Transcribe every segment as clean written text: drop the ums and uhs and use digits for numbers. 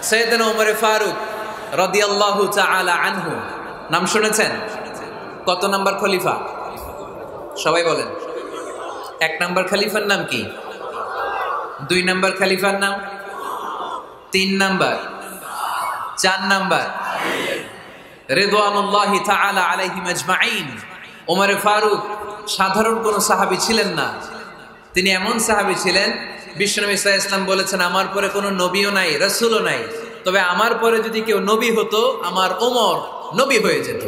সাইয়েদনা ওমর ফারুক রাদিয়াল্লাহু তাআলা আনহু নাম শুনেছেন? কত নাম্বার খলিফা? সবাই বলেন। 1 নাম্বার খলিফার নাম কি? 2 নাম্বার খলিফার নাম? 3 নাম্বার? 4 নাম্বার? রিদওয়ানুল্লাহি তাআলা আলাইহিম আজমাইন। ওমর ফারুক সাধারণ কোন সাহাবী ছিলেন না, তিনি এমন সাহাবী ছিলেন, বিশ্বনবী সাল্লাল্লাহু আলাইহি ওয়াসাল্লাম বলেছেন আমার পরে কোনো নবীও নাই, রাসূলও নাই, তবে আমার পরে যদি কেউ নবী হতো আমার ওমর নবী হয়ে যেত।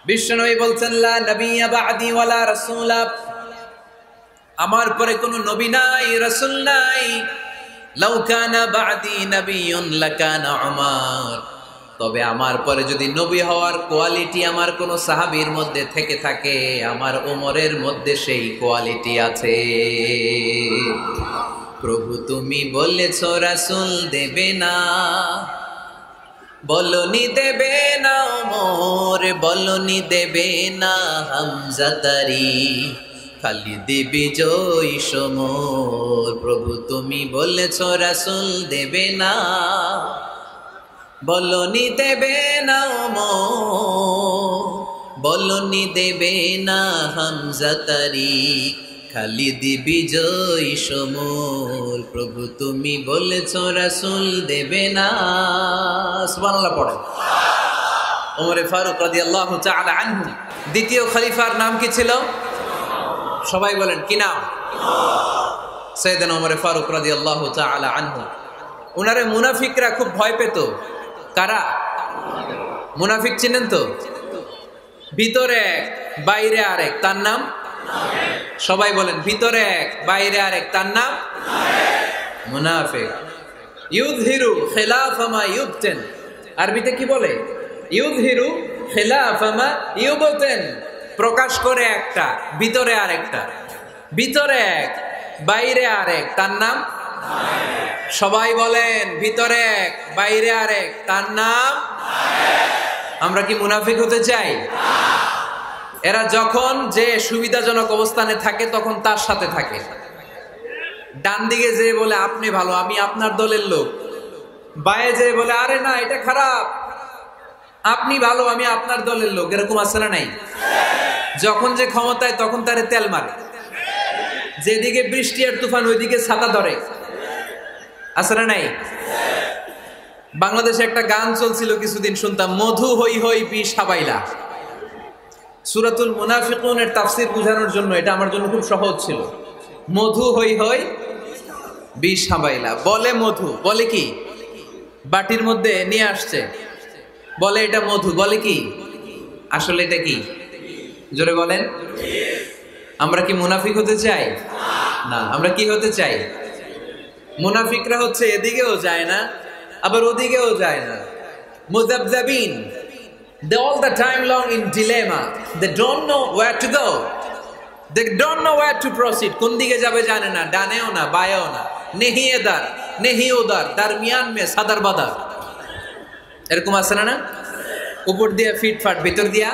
বিশ্বনবী বলছেন লা নবিয়্যা বা'দি ওয়ালা রাসূলা, আমার পরে কোনো নবী নাই, রাসূল নাই। লাউ কানা বা'দি নাবিয়্যুন লাকানা উমর, তবে আমার পরে যদি নবী হওয়ার কোয়ালিটি আমার কোন সাহাবীর মধ্যে থেকে থাকে, আমার ওমরের মধ্যে সেই কোয়ালিটি আছে। প্রভু তুমি বলেছ রাসূল দেবে না, বলনি দেবে না ওমর, বলনি দেবে না হামজা তারি, খালিদ বিজয়ী সমর। প্রভু তুমি বলেছ রাসূল দেবে না, বলনি দেবে না ওমর, বলনি দেবে না হামজা তারি, খালিদ বিজয়ী সমর। প্রভু তুমি বলেছ রাসূল দেবে না। সুবহানাল্লাহ পড়ে। ওমর ফারুক রাদিয়াল্লাহু তাআলা আনহু দ্বিতীয় খলিফার নাম কি ছিল? সবাই বলেন কি নাম? সাইয়েদনা ওমর ফারুক রাদিয়াল্লাহু তাআলা আনহু। উনারে মুনাফিকরা খুব ভয় পেত। কারা? মুনাফিক চিনেন তো? ভিতরে এক বাইরে আরেক, তার নাম? সবাই বলেন ভিতরে এক বাইরে আরেক, তার নাম মুনাফিক। ইউযহিরু খিলাফা মা ইউবতিন, আরবিতে কি বলে? ইউযহিরু খিলাফা মা ইউবতিন, প্রকাশ করে একটা ভিতরে আরেকটা। ভিতরে এক বাইরে আরেক, তার নাম? সবাই বলেন ভিতরে এক বাইরে আরেক, তার নাম? আমরা কি মুনাফিক হতে চাই? এরা যখন যে সুবিধাজনক অবস্থানে থাকে তখন তার সাথে থাকে। ডান দিকে যে বলে আপনি ভালো, আমি আপনার দলের লোক, বায়ে যে বলে আরে না এটা খারাপ, আপনি ভালো, আমি আপনার দলের লোক, এরকম আছে না নাই? যখন যে ক্ষমতায় তখন তারে তেল মারে, যেদিকে বৃষ্টি আর তুফান ওইদিকে ছাতা ধরে, আছে না নাই? বাংলাদেশে একটা গান চলছিল কিছুদিন, শুনতাম, মধু হই হই বিষ হাবাইলা। সূরাতুল মুনাফিকুনের তাফসীর বোঝানোর জন্য এটা আমার জন্য খুব সহজ ছিল। মধু হই হই বিষ হাবাইলা, বলে মধু, বলে কি? বাটির মধ্যে নিয়ে আসছে, বলে এটা মধু, বলে কি? আসলে এটা কি? জোরে বলেন। আমরা কি মুনাফিক হতে চাই? না। আমরা কি হতে চাই? মুনাফিকরা হচ্ছে এদিকেও যায় না আবার ওদিকেও যায় না, মুযাবযাবিন। They all the time long in dilemma. They don't know where to go. They don't know where to proceed. কোন দিকে যাবে জানে না, ডানেও না বায়েও না, নেহি এদার নেহি ওদার, দরমিয়ান মে সাদার বাদার। এরকম আছে না? উপর দিয়ে ফিটফাট, ভিতর দিয়া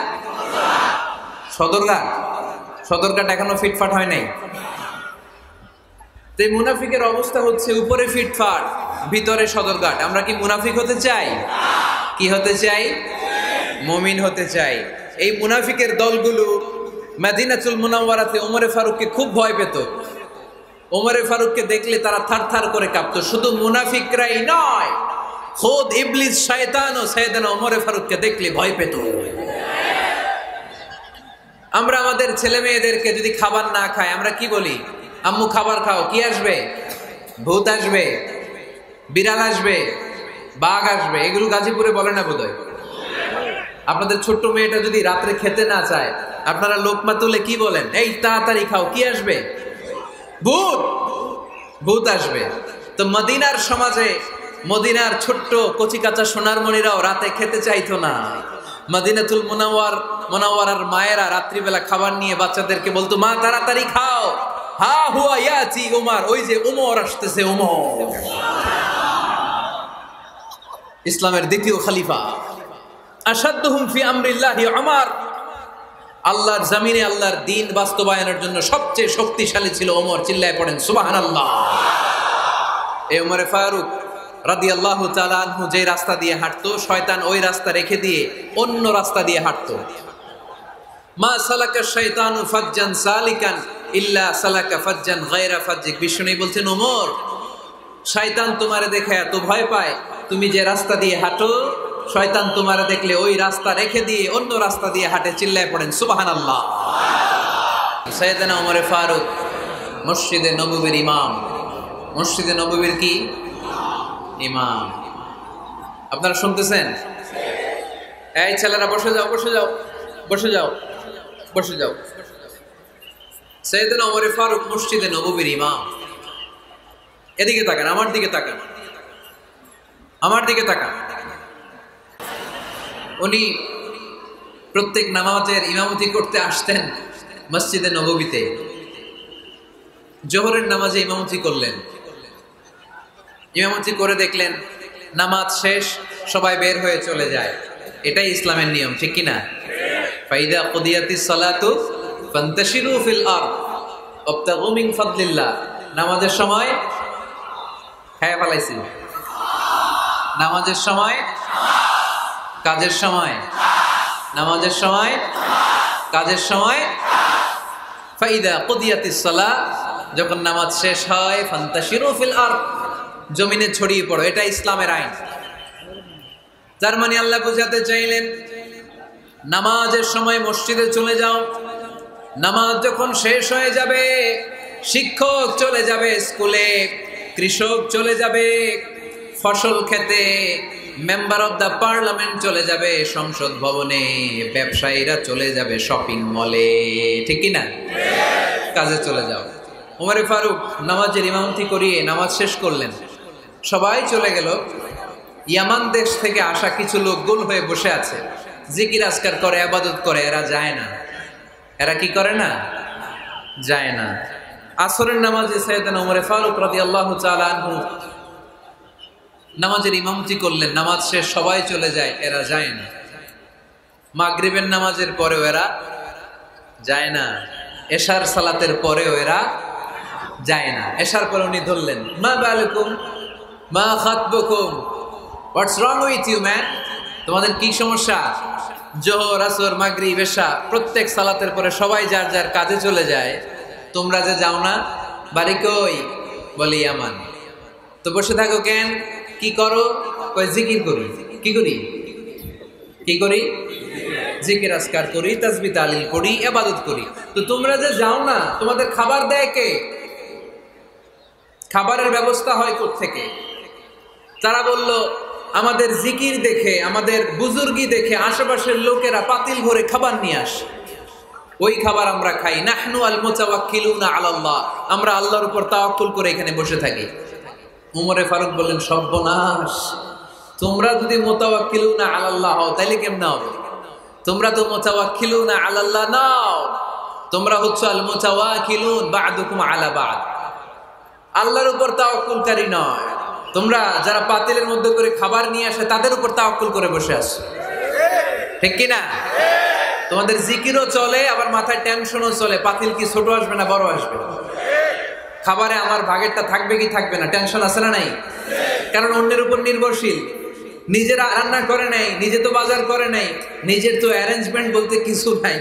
সদরঘাট। সদরঘাট এখনো ফিটফাট হয় নাই। তো এই মুনাফিকের অবস্থা হচ্ছে উপরে ফিটফাট, ভিতরে সদরঘাট। আমরা কি মুনাফিক হতে চাই? কি হতে চাই? মুমিন হতে চাই। এই মুনাফিকের দলগুলো মদিনাতুল মুনাওয়ারাতে ওমর ফারুককে খুব ভয় পেত। ওমর ফারুককে দেখলে তারা থারথার করে কাঁপতো। শুধু মুনাফিকরাই নয়, খোদ ইবলিস শয়তানও সাইয়েদনা ওমর ফারুককে দেখলে ভয় পেত। আমরা আমাদের ছেলে মেয়েদেরকে যদি খাবার না খায় আমরা কি বলি? আম্মু খাবার খাও। কি আসবে? ভূত আসবে, বিড়াল আসবে, বাঘ আসবে। এগুলো গাজীপুরে বলে না বোধহয়। আপনাদের ছোট্ট মেয়েটা যদি রাত্রে খেতে না চায় আপনারা লোকমা তুলে কি বলেন? এই তাড়াতাড়ি খাও, কি আসবে? ভূত। ভূত আসবে। তো মদিনার সমাজে মদিনার ছোট্ট কচি কাঁচা সোনারমণিরাও রাতে খেতে চাইতো না। মদিনাতুল মুনাওয়ারার মায়েরা রাত্রিবেলা খাবার নিয়ে বাচ্চাদেরকে বলতো, মা তাড়াতাড়ি খাও, হা হুয়া ইয়াতি উমর, ওই যে উমর আসতেছে। উমর ইসলামের দ্বিতীয় খলিফা। আশাদ্দুহুম ফি আমরিল্লাহি উমর, আল্লাহর জমিনে আল্লাহর দ্বীন বাস্তবায়নের জন্য সবচেয়ে শক্তিশালী ছিল ওমর। চিল্লায় পড়েন সুবহানাল্লাহ। এই ওমর ফারুক রাদিয়াল্লাহু তাআলা আনহু যে রাস্তা দিয়ে হাঁটতো, শয়তান ওই রাস্তা রেখে দিয়ে অন্য রাস্তা দিয়ে হাঁটতো। মা সালাকা শাইতানু ফাজ্জান সালিকান ইল্লা সালাকা ফাজ্জান গায়রা ফাজ্জিক। বিষ্ণু বলছেন, ওমর, শয়তান তোমারে দেখে এত ভয় পায়, তুমি যে রাস্তা দিয়ে হাঁটো, শয়তান তোমারে দেখলে ওই রাস্তা রেখে দিয়ে অন্য রাস্তা দিয়ে হাঁটে। চিল্লায় পড়েন সুবহানাল্লাহ। সাইয়েদনা ওমর ফারুক মসজিদে নববীর ইমাম। মসজিদে নববীর কি ইমাম? আপনারা শুনতেছেন? এই ছেলেরা বসে যাও, বসে যাও, বসে যাও, বসে যাও। সাইয়েদনা ওমর ফারুক মসজিদে নববীর ইমাম। এদিকে তাকান, আমার দিকে তাকান, আমার দিকে তাকান। উনি প্রত্যেক নামাজের ইমামতি করতে আসতেন মসজিদে নববীতে। জোহরের নামাজে ইমামতি করলেন। ইমামতি করে দেখলেন নামাজ শেষ, সবাই বের হয়ে চলে যায়। এটাই ইসলামের নিয়ম, ঠিক কিনা? ফাইদা কুদিয়াতিস সালাতু ফান্তাশিরু ফিল আরদ ওয়াবতাগু মিন ফাদলিল্লাহ। নামাজের সময় খায়া ফেলাইছি, নামাজের সময়, কাজের সময়, নামাজের সময়, কাজের সময়। ফাইদা কুদিয়াতিস সালাত, যখন নামাজ শেষ হয়, ফান্তাশিরু ফিল আরদ, জমিনে ছড়িয়ে পড়ো। এটা ইসলামের আইন। তার মানে আল্লাহ বুঝাতে চাইলেন, নামাজের সময় মসজিদে চলে যাও। নামাজ যখন শেষ হয়ে যাবে, শিক্ষক চলে যাবে স্কুলে, কৃষক চলে যাবে ফসল খেতে, মেম্বার অফ দ্য পার্লামেন্ট চলে যাবে সংসদ ভবনে, ব্যবসায়ীরা চলে যাবে শপিং মলে, ঠিক কিনা? কাজে চলে যাও। ওমর ফারুক নামাজের ইমামতি করিয়ে নামাজ শেষ করলেন। সবাই চলে গেল। ইয়ামান দেশ থেকে আসা কিছু লোক গোল হয়ে বসে আছে, জিকির আজকার করে, ইবাদত করে। এরা যায় না। এরা কি করে না? যায় না। আসরের নামাজে সাইয়েদনা ওমর ফারুক রাদিয়াল্লাহু তাআলা আনহু নামাজের ইমামতি করলেন। নামাজ শেষ, সবাই চলে যায়, এরা যায় না। মাগরিবের নামাজের পরেও এরা যায় না। এশার সালাতের পরেও এরা যায় না। এশার পরে উনি ধরলেন, মা বালুকুম মা খাতবুকুম, হোয়াটস রং উইথ ইউ ম্যান? তোমাদের কি সমস্যা? জোহর, আসর, মাগরিব, এশা প্রত্যেক সালাতের পরে সবাই যার যার কাজে চলে যায়, তোমরা যে যাও না? বাড়ি কই? বলি ইয়ামান। তো বসে থাকো কেন? কি করো? কই জিকির করি। কি করি? কি করি? জিকির আজকার করি, তাসবিহ তাহলিল করি, ইবাদত করি। তো তোমরা যে যাও না, তোমাদের খাবার দেয় কে? খাবারের ব্যবস্থা হয় কোত্থেকে? তারা বলল, আমাদের জিকির দেখে, আমাদের বুজুর্গি দেখে আশেপাশের লোকেরা পাতিল ভরে খাবার নিয়ে আসে, ওই খাবার আমরা খাই। নাহনু আল মুতাওয়াক্কিলুনা আলাল্লাহ, আমরা আল্লাহর উপর তাওয়াক্কুল করে এখানে বসে থাকি। ওমর ফারুক বললেন, সর্বনাশ, তোমরা যদি মুতাওয়াক্কিলুনা আলাল্লাহ হও তাহলে কেমনে হবে? তোমরা তো মুতাওয়াক্কিলুনা আলাল্লাহ নাও, তোমরা হচ্ছে আল মুতাওয়াক্কিলুন বা'দুকুম আলা বা'দ, আল্লাহর উপর তাওয়াক্কুলকারী নয়। তোমরা যারা পাতিলের মধ্যে করে খাবার নিয়ে আসে তাদের উপর তাওয়াক্কুল করে বসে আছো, ঠিক কি না? তোমাদের জিকিরও চলে, আবার মাথায় টেনশনও চলে, পাতিল কি ছোট আসবে না বড় আসবে, খাবারে আমার ভাগেরটা থাকবে কি থাকবে না, টেনশন আছে না নাই? কারণ অন্যের উপর নির্ভরশীল, নিজেরা রান্না করে নাই, নিজে তো বাজার করে নাই, নিজের তো অ্যারেঞ্জমেন্ট বলতে কিছু নাই,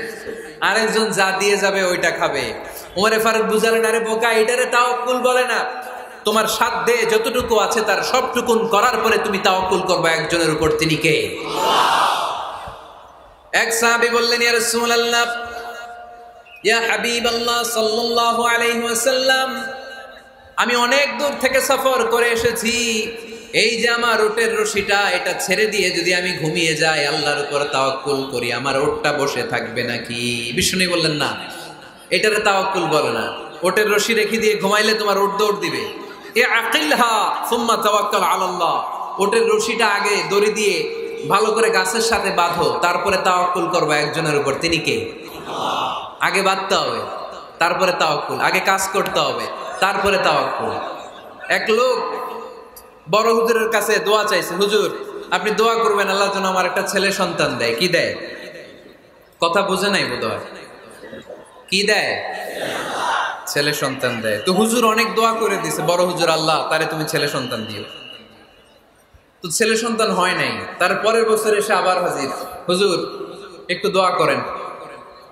আরেকজন যা দিয়ে যাবে ওইটা খাবে। ওমর ফারুক বুঝালেন, আরে বোকা, এটারে তাওয়াক্কুল বলে না। তোমার সাধ্যে যতটুকু আছে তার সবটুকুন করার পরে তুমি তাওয়াক্কুল করবে একজনের উপর, তিনি কে? এক সাহাবী বললেন, ইয়া রাসূলুল্লাহ, ইয়া হাবিবাল্লাহ সাল্লাল্লাহু আলাইহি ওয়াসাল্লাম, আমি অনেক দূর থেকে সফর করে এসেছি, এই যে আমার উটের রশিটা, এটা ছেড়ে দিয়ে যদি আমি ঘুমিয়ে যাই, আল্লাহর উপর তাওয়াক্কুল করি, আমার উটটা বসে থাকবে নাকি? বিষ্ণু বললেন, না, এটারে তাওয়াক্কুল বলে না। উটের রশি রেখে দিয়ে ঘুমাইলে তোমার উট দৌড় দিবে। এ আকিলহা সুম্মা তাওয়াক্কাল আলাল্লাহ, উটের রশিটা আগে দড়ি দিয়ে ভালো করে গাছের সাথে বাঁধো, তারপরে তাওয়াক্কুল করবা একজনের উপর, তিনি কে? আগে বাঁধতে হবে, তারপরে তাওয়াক্কুল, আগে কাজ করতে হবে, তারপরে তাওয়াক্কুল। এক লোক বড় হুজুরের কাছে দোয়া চাইছে, হুজুর আপনি দোয়া করবেন আল্লাহ যেন আমার একটা ছেলে সন্তান দেয়। কি দেয়? কথা বুঝে নাই বোধহয়। কি দেয়? ছেলে সন্তান দেয়। তো হুজুর অনেক দোয়া করে দিছে, বড় হুজুর, আল্লাহ তারে তুমি ছেলে সন্তান দিও। তো ছেলে সন্তান হয় নাই, তার পরের বছর এসে আবার হাজির, হুজুর একটু দোয়া করেন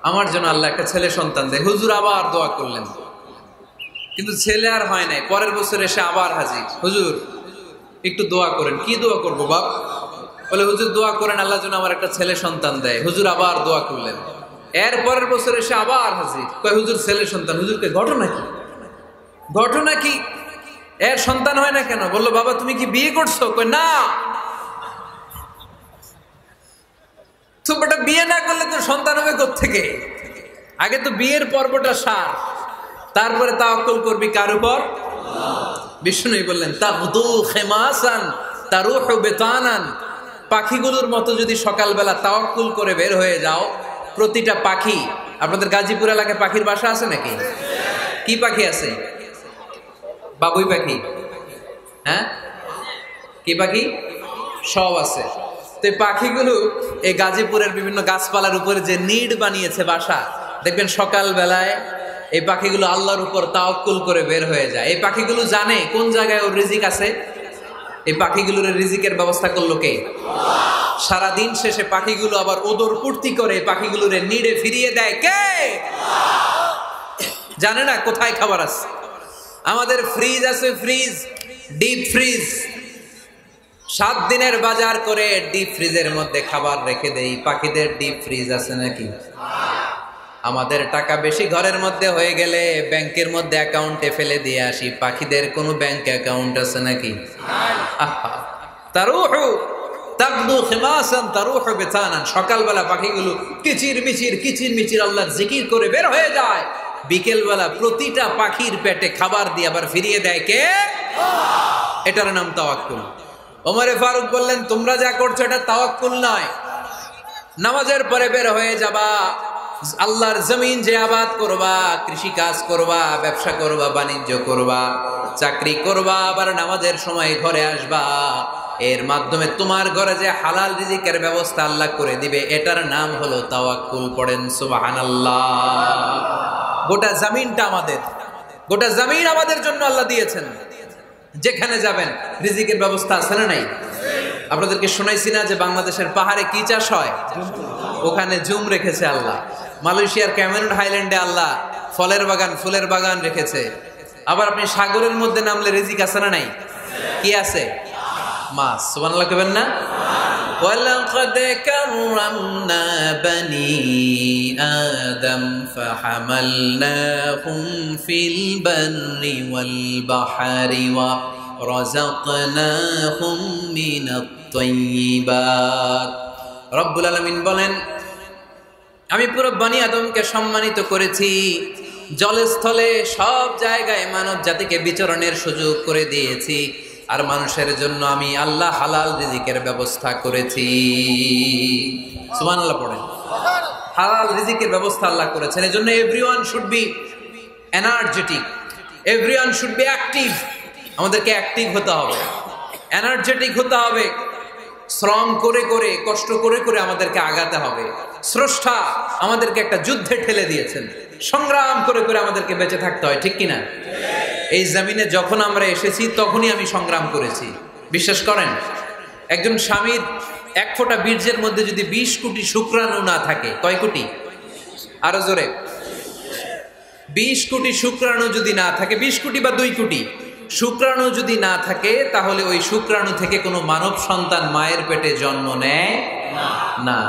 আমার জন্য আল্লাহ একটা ছেলে সন্তান দেয়। হুজুর আবার দোয়া করলেন, কিন্তু ছেলে আর হয় নাই। পরের বছর এসে আবার হাজির, হুজুর একটু দোয়া করেন। কি দোয়া করবো বাপ? বলে হুজুর দোয়া করেন আল্লাহ যেন আমার একটা ছেলে সন্তান দেয়। হুজুর আবার দোয়া করলেন। এর পরের বছর এসে আবার হাজির, কয় হুজুর ছেলে সন্তান। হুজুরকে ঘটনা কি, ঘটনা কি, এর সন্তান হয় না কেন? বললো বাবা তুমি কি বিয়ে করছো? কয় না। তো বেটা বিয়ে না করলে তো সন্তান হবে কোত্থেকে? আগে তো বিয়ের পর্বটা সার, তারপরে তাওয়াক্কুল করবি কার উপর? বিষ্ণুই বললেন তাগদু খেমাসান তারুহু বেতানান, পাখিগুলোর মতো যদি সকালবেলা তাওয়াক্কুল করে বের হয়ে যাও, প্রতিটা পাখি, আপনাদের গাজীপুর এলাকায় পাখির বাসা আছে নাকি? কি পাখি আছে? বাবুই পাখি, হ্যাঁ কি পাখি? সব আছে। তো এই পাখিগুলো এই গাজীপুরের বিভিন্ন গাছপালার উপরে যে নিড় বানিয়েছে বাসা, দেখবেন সকাল বেলায় এই পাখিগুলো আল্লাহর উপর তাওয়াক্কুল করে বের হয়ে যায়। এই পাখিগুলো জানে কোন জায়গায় ওর রিজিক আছে। এই পাখিগুলোর রিজিকের ব্যবস্থা করলো কে? সারাদিন শেষে পাখিগুলো আবার ওদর পূর্তি করে পাখিগুলোর নিড়ে ফিরিয়ে দেয় কে? জানে না কোথায় খাবার আছে। আমাদের ফ্রিজ আছে, ফ্রিজ, ডিপ ফ্রিজ, 7 দিনের বাজার করে ডিপ ফ্রিজের মধ্যে খাবার রেখে দেই। পাখিদের ডিপ ফ্রিজ আছে নাকি? আমাদের টাকা বেশি ঘরের মধ্যে হয়ে গেলে ব্যাংকের মধ্যে অ্যাকাউন্টে ফেলে দিয়ে আসি। পাখিদের কোনো ব্যাংক অ্যাকাউন্ট আছে নাকি? তারুহু তাগদু খিমাসান তারুহু বিতানান, সকালবেলা পাখিগুলো কিচির মিচির আল্লাহর জিকির করে বের হয়ে যায়। বিকেলবেলা প্রতিটা পাখির পেটে খাবার দিয়ে আবার ফিরিয়ে দেয় কে? এটার নাম তাওয়াক্কুল। ওমরে ফারুক বললেন তোমরা যা করছো এটা তাওয়াক্কুল নয়। নামাজের পরে বের হয়ে যাবা, আল্লাহর জমিন যে আবাদ করবা, কৃষি কাজ করবা, ব্যবসা করবা, বাণিজ্য করবা, চাকরি করবা, আবার নামাজের সময় ঘরে আসবা। এর মাধ্যমে তোমার ঘরে যে হালাল রিজিকের ব্যবস্থা আল্লাহ করে দিবে, এটার নাম হলো তাওয়াক্কুল। পড়েন সুবহানাল্লাহ। গোটা জমিনটা আমাদের, গোটা জমিন আমাদের জন্য আল্লাহ দিয়েছেন। যেখানে যাবেন রিজিকের ব্যবস্থা আছে না নাই? আপনাদেরকে শোনাইছি না যে বাংলাদেশের পাহাড়ে কি চাষ হয়? ওখানে জুম রেখেছে আল্লাহ। মালয়েশিয়ার ক্যামেরুন হাইল্যান্ডে আল্লাহ ফলের বাগান, ফুলের বাগান রেখেছে। আবার আপনি সাগরের মধ্যে নামলে রিজিক আছে না নাই? কি আছে? মাছ। সুবহানাল্লাহ কইবেন না? ওয়ালাকাদ কাররামনা বানি আদম ফাহামালনাহুম ফিল বাররি ওয়াল বাহরি ওয়া রাযাকনাহুম মিনাত তাইয়্যিবাত। রব্বুল আলামিন বলেন আমি পুরো বনি আদমকে সম্মানিত করেছি। জলে স্থলে সব জায়গায় মানব জাতিকে বিচরণের সুযোগ করে দিয়েছি। আর মানুষের জন্য আমি আল্লাহ হালাল রিজিকের ব্যবস্থা করেছি। সুবহানাল্লাহ পড়েন। হালাল রিজিকের ব্যবস্থা আল্লাহ করেছেন। এজন্য everyone should be energetic, everyone should be active. আমাদেরকে অ্যাক্টিভ হতে হবে, এনার্জেটিক হতে হবে। শ্রম করে করে, কষ্ট করে করে আমাদেরকে আগাতে হবে। স্রষ্টা আমাদেরকে একটা যুদ্ধে ঠেলে দিয়েছেন, সংগ্রাম করে করে আমাদেরকে বেঁচে থাকতে হয়, ঠিক কিনা? এই জমিনে যখন আমরা এসেছি তখনই আমি সংগ্রাম করেছি। বিশ্বাস করেন, একজন স্বামীর 1 ফোঁটা বীর্যের মধ্যে যদি 20 কোটি শুক্রাণু না থাকে, কয় কোটি? আরো জোরে। 20 কোটি শুক্রাণু যদি না থাকে, 20 কোটি বা 2 কোটি শুক্রাণু যদি না থাকে, তাহলে ওই শুক্রাণু থেকে কোনো মানব সন্তান মায়ের পেটে জন্ম নেয় না।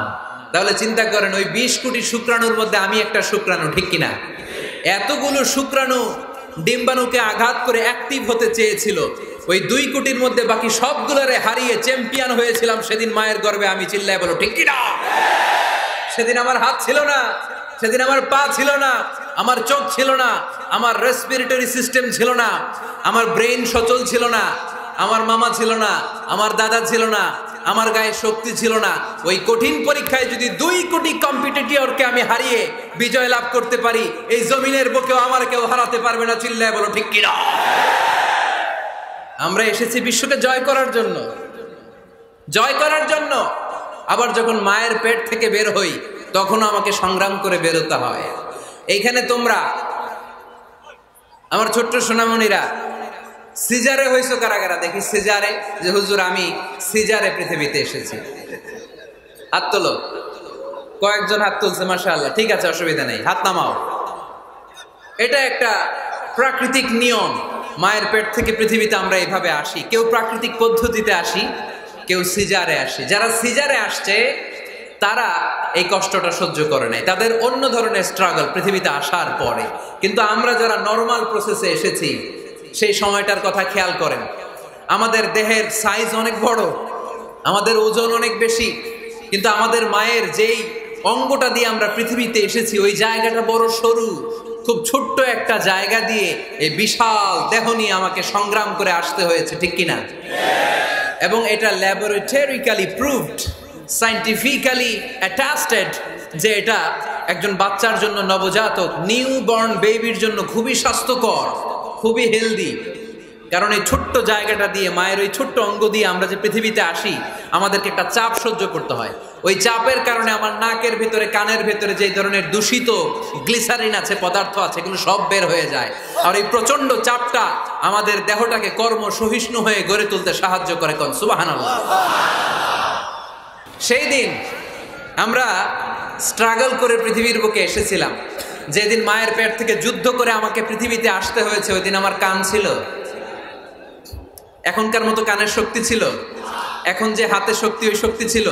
তাহলে চিন্তা করেন, ওই 20 কোটি শুক্রাণুর মধ্যে আমি একটা শুক্রাণু, ঠিক কিনা? এতগুলো শুক্রাণু ডিম্বাণুকে আঘাত করে অ্যাক্টিভ হতে চেয়েছিল। ওই 2 কোটির মধ্যে বাকি সবগুলোরে হারিয়ে চ্যাম্পিয়ন হয়েছিলাম সেদিন মায়ের গর্ভে আমি। চিল্লায় বলো ঠিক কিনা? সেদিন আমার হাত ছিল না, সেদিন আমার পা ছিল না, আমার চোখ ছিল না, আমার রেসপিরেটরি সিস্টেম ছিল না, আমার ব্রেইন সচল ছিল না, আমার মামা ছিল না, আমার দাদা ছিল না, আমার গায়ে শক্তি ছিল না। ওই কঠিন পরীক্ষায় যদি 2 কোটি কম্পিটিটরকে আমি হারিয়ে বিজয় লাভ করতে পারি, এই জমিনের বুকেও আমার কেউ হারাতে পারবে না। চিল্লায় বলো ঠিক কিনা? আমরা এসেছি বিশ্বকে জয় করার জন্য, জয় করার জন্য। আবার যখন মায়ের পেট থেকে বের হই তখনও আমাকে সংগ্রাম করে বেরোতে হয়। এইখানে তোমরা আমার ছোট্ট সোনামণিরা সিজারে হয়েছো কারা কারা দেখি সিজারে, যে হুজুর আমি সিজারে পৃথিবীতে এসেছি, হাত তোলো। কয়েকজন হাত তুলছে, মাশাআল্লাহ, ঠিক আছে, অসুবিধা নেই, হাত নামাও। এটা একটা প্রাকৃতিক নিয়ম, মায়ের পেট থেকে পৃথিবীতে আমরা এইভাবে আসি। কেউ প্রাকৃতিক পদ্ধতিতে আসি, কেউ সিজারে আসি। যারা সিজারে আসছে তারা এই কষ্টটা সহ্য করে নাই, তাদের অন্য ধরনের স্ট্রাগল পৃথিবীতে আসার পরে। কিন্তু আমরা যারা নর্মাল প্রসেসে এসেছি সেই সময়টার কথা খেয়াল করেন। আমাদের দেহের সাইজ অনেক বড়, আমাদের ওজন অনেক বেশি, কিন্তু আমাদের মায়ের যেই অঙ্গটা দিয়ে আমরা পৃথিবীতে এসেছি ওই জায়গাটা বড় সরু। খুব ছোট্ট একটা জায়গা দিয়ে এই বিশাল দেহ নিয়ে আমাকে সংগ্রাম করে আসতে হয়েছে, ঠিক কিনা? এবং এটা ল্যাবরেটরিক্যালি প্রুভড, সায়েন্টিফিক্যালি অ্যাটাস্টেড যে এটা একজন বাচ্চার জন্য, নবজাতক নিউ বর্ন বেবির জন্য খুবই স্বাস্থ্যকর, খুবই হেলদি। কারণ এই ছোট্ট জায়গাটা দিয়ে, মায়ের ওই ছোট্ট অঙ্গ দিয়ে আমরা যে পৃথিবীতে আসি, আমাদেরকে একটা চাপ সহ্য করতে হয়। ওই চাপের কারণে আমার নাকের ভিতরে, কানের ভিতরে যে ধরনের দূষিত গ্লিসারিন আছে, পদার্থ আছে, এগুলো সব বের হয়ে যায়। আর এই প্রচন্ড চাপটা আমাদের দেহটাকে কর্ম সহিষ্ণু হয়ে গড়ে তুলতে সাহায্য করে। কোন সুবহানাল্লাহ। সেই দিন আমরা স্ট্রাগল করে পৃথিবীর বুকে এসেছিলাম। যেদিন মায়ের পেট থেকে যুদ্ধ করে আমাকে পৃথিবীতে আসতে হয়েছে, ওই দিন আমার কান ছিল? এখনকার মতো কানের শক্তি ছিল? এখন যে হাতে শক্তি, ওই শক্তি ছিল?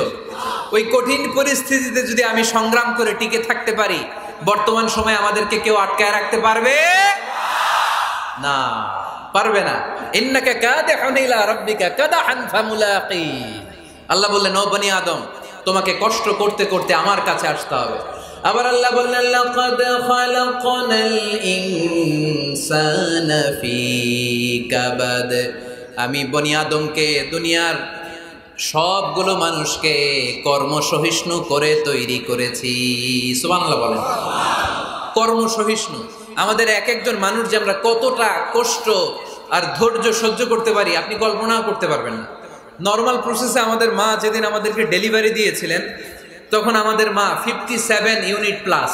ওই কঠিন পরিস্থিতিতে যদি আমি সংগ্রাম করে টিকে থাকতে পারি, বর্তমান সময়ে আমাদেরকে কেউ আটকায় রাখতে পারবে না, পারবে না। ইন্নাকা কাদিহুন ইলা রাব্বিকা কাদাহান ফামুলাকি। আল্লাহ বললেন, ও বনি আদম, তোমাকে কষ্ট করতে করতে আমার কাছে আসতে হবে। আবার আল্লাহ বললেন, লাকাদ খালাকনাল ইনসানা ফি কাবাদ। আমি বনি আদমকে, দুনিয়ার সবগুলো মানুষকে কর্মসহিষ্ণু করে তৈরি করেছি। সুবহানাল্লাহ বলেন। কর্মসহিষ্ণু। আমাদের এক একজন মানুষ যে আমরা কতটা কষ্ট আর ধৈর্য সহ্য করতে পারি আপনি কল্পনাও করতে পারবেন না। নর্মাল প্রসেসে আমাদের মা যেদিন আমাদেরকে ডেলিভারি দিয়েছিলেন, তখন আমাদের মা 57 ইউনিট প্লাস।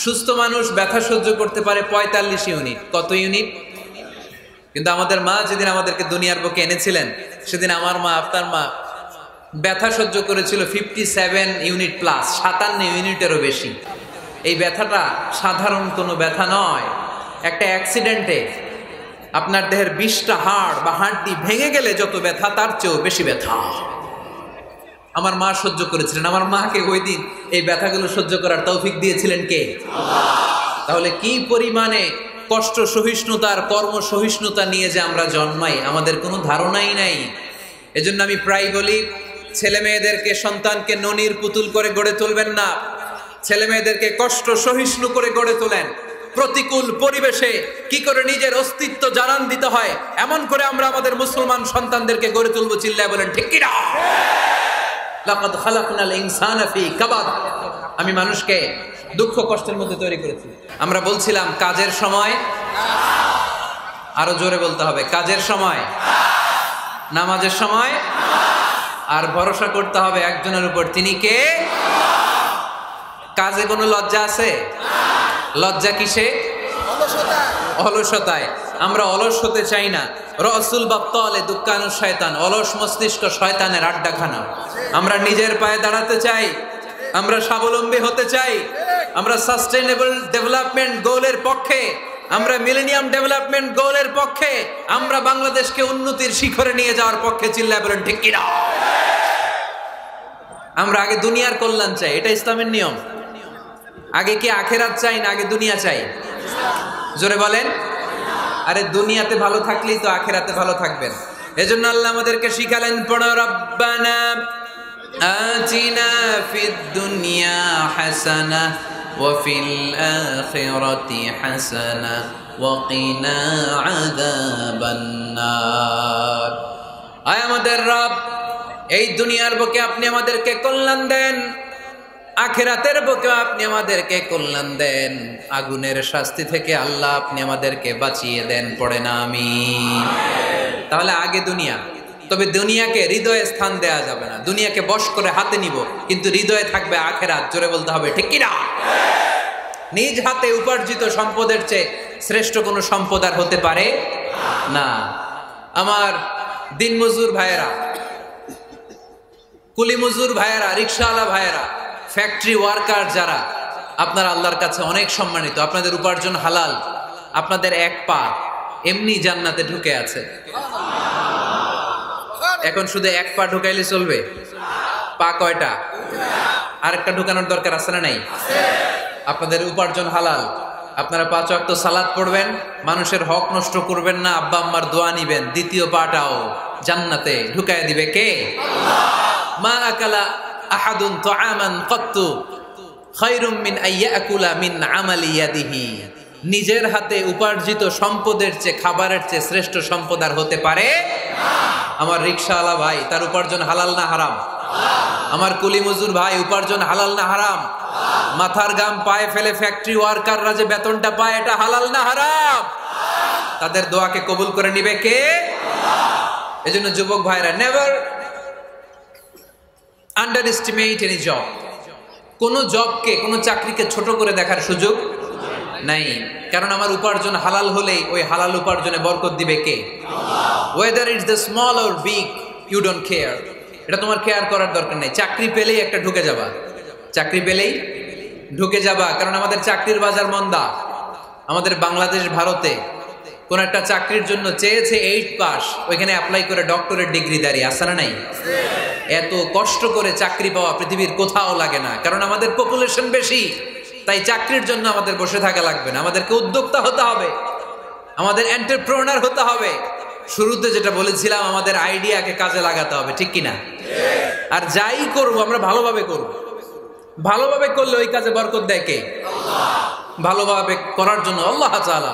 সুস্থ মানুষ ব্যথা সহ্য করতে পারে 45 ইউনিট। কত ইউনিট? কিন্তু আমাদের মা যেদিন আমাদেরকে দুনিয়ার বুকে এনেছিলেন, সেদিন আমার মা, আপনার মা ব্যথা সহ্য করেছিল 57 ইউনিট প্লাস, 57 ইউনিটেরও বেশি। এই ব্যথাটা সাধারণ কোনো ব্যথা নয়। একটা অ্যাক্সিডেন্টে আপনার দেহের 20টা হাড় বা হাড্ডি ভেঙে গেলে যত ব্যথা, তার চেয়েও বেশি ব্যথা আমার মা সহ্য করেছিলেন। আমার মাকে ওই দিন এই ব্যথাগুলো সহ্য করার তৌফিক দিয়েছিলেন কে? তাহলে কি পরিমাণে কষ্ট সহিষ্ণুতার, কর্ম সহিষ্ণুতা নিয়ে যে আমরা জন্মাই, আমাদের কোনো ধারণাই নাই। এজন্য আমি প্রায় বলি, ছেলে মেয়েদেরকে, সন্তানকে ননির পুতুল করে গড়ে তুলবেন না। ছেলে মেয়েদেরকে কষ্ট সহিষ্ণু করে গড়ে তোলেন। প্রতিকূল পরিবেশে কি করে নিজের অস্তিত্ব জানান দিতে হয়, এমন করে আমরা আমাদের মুসলমান সন্তানদেরকে গড়ে তুলবো। চিল্লায় বলেন ঠিক কিনা? লাকাদ খালাকনাল ইনসানা ফি কাবাদ। আমি মানুষকে দুঃখ কষ্টের মধ্যে তৈরি করেছি। আমরা বলছিলাম কাজের সময়, আরো জোরে বলতে হবে, কাজের সময়, নামাজের সময়, আর ভরসা করতে হবে একজনের উপর, তিনি কে? কাজে কোনো লজ্জা আছে? লজ্জা কিসে? অলসতায়। আমরা অলস হতে চাই না। রসুল বাপ্তালে দুঃখানু শয়তান, অলস মস্তিষ্ক শয়তানের আড্ডাখানা। আমরা নিজের পায়ে দাঁড়াতে চাই, আমরা স্বাবলম্বী হতে চাই, আমরা সাস্টেইনেবল ডেভেলপমেন্ট গোলের পক্ষে, আমরা মিলেনিয়াম ডেভেলপমেন্ট গোলের পক্ষে, আমরা বাংলাদেশকে উন্নতির শিখরে নিয়ে যাওয়ার পক্ষে। চিল্লায় বলেন ঠিক কিনা? আমরা আগে দুনিয়ার কল্যাণ চাই, এটা ইসলামের নিয়ম। আগে কি আখেরাত চাই না আগে দুনিয়া চাই? জোরে বলেন। আরে দুনিয়াতে ভালো থাকলেই তো আখেরাতে ভালো থাকবেন। এজন্য আল্লাহ আমাদেরকে শিখালেন, পড়ো রব্বানা আতিনা ফিদ দুনিয়া হাসানাহ ওয়া ফিল আখিরাতি হাসানাহ ওয়া কিনা আযাবান নার। আয় আমাদের রব, এই দুনিয়ার বুকে আপনি আমাদেরকে কল্যাণ দেন, আখিরাতের বুকে আপনি আমাদেরকে কল্যাণ দেন, আগুনের শাস্তি থেকে আল্লাহ আপনি আমাদেরকে বাঁচিয়ে দেন। পড়ে না আমিন। তাহলে আগে দুনিয়া, তবে দুনিয়াকে হৃদয়ে স্থান দেয়া যাবে না। দুনিয়াকে বশ করে হাতে নিব, কিন্তু হৃদয়ে থাকবে আখিরাত। জোরে বলতে হবে ঠিক কিনা? নিজ হাতে উপার্জিত সম্পদের চেয়ে শ্রেষ্ঠ কোনো সম্পদ আর হতে পারে না। আমার দিনমজুর ভাইয়েরা, কুলি মজুর ভাইয়েরা, রিক্সাওয়ালা ভাইয়েরা, ফ্যাক্টরি ওয়ার্কার যারা, আপনারা আল্লাহর কাছে অনেক সম্মানিত। আপনাদের উপার্জন হালাল। আপনাদের এক পা এমনি জান্নাতে ঢুকে আছে। এখন শুধু এক পা ঢুকাইলে চলবে? পা কয়টা? আরেকটা ঢুকানোর দরকার আছে না নাই? আপনাদের উপার্জন হালাল। আপনারা 5 ওয়াক্ত সালাত পড়বেন, মানুষের হক নষ্ট করবেন না, আব্বা আম্মার দোয়া নিবেন, দ্বিতীয় পাটাও জান্নাতে ঢুকায় দিবে কে? মা আকালা আহাদুন তুআমান ক্বাত্তু খায়রুম মিন আইয়াকুলা মিন আমালি ইয়াদিহি। নিজের হাতে উপার্জিত সম্পদের চেয়ে, খাবারের চেয়ে শ্রেষ্ঠ সম্পদ আর হতে পারে না। আমার রিকশাওয়ালা ভাই, তার উপার্জন হালাল না হারাম? আমার কুলি মজুর ভাই, উপার্জন হালাল না হারাম? মাথার গাম পায়ে ফেলে ফ্যাক্টরি ওয়ার্কাররা যে বেতনটা পায়, এটা হালাল না হারাম? তাদের দোয়াকে কবুল করে নিবে কে? এজন্য যুবক ভাইরা, never under estimate any job. কোন জবকে, কোন চাকরিকে ছোট করে দেখার সুযোগ নাই। কারণ আমার উপার্জন হালাল হলেই ওই হালাল উপার্জনে বরকত দিবে কে? Whether it's the small or big, you don't care. এটা তোমার কেয়ার করার দরকার নেই। চাকরি পেলেই একটা ঢুকে যাবা, চাকরি পেলেই ঢুকে যাবা। কারণ আমাদের চাকরির বাজার মন্দা। আমাদের বাংলাদেশ, ভারতে কোন একটা চাকরির জন্য চেয়েছে 8 পাস, ওইখানে অ্যাপ্লাই করে ডক্টরেট ডিগ্রি দাঁড়িয়ে আসে না নাই? এত কষ্ট করে চাকরি পাওয়া পৃথিবীর কোথাও লাগে না। কারণ আমাদের পপুলেশন বেশি, তাই চাকরির জন্য আমাদের বসে থাকা লাগবে না। আমাদেরকে উদ্যোক্তা হতে হবে, আমাদের এন্টারপ্রেনার হতে হবে। শুরুতে যেটা বলেছিলাম, আমাদের আইডিয়াকে কাজে লাগাতে হবে, ঠিক কিনা? আর যাই করব আমরা ভালোভাবে করব। ভালোভাবে করলে ওই কাজে বরকত দেয় কে? ভালোভাবে করার জন্য আল্লাহ তাআলা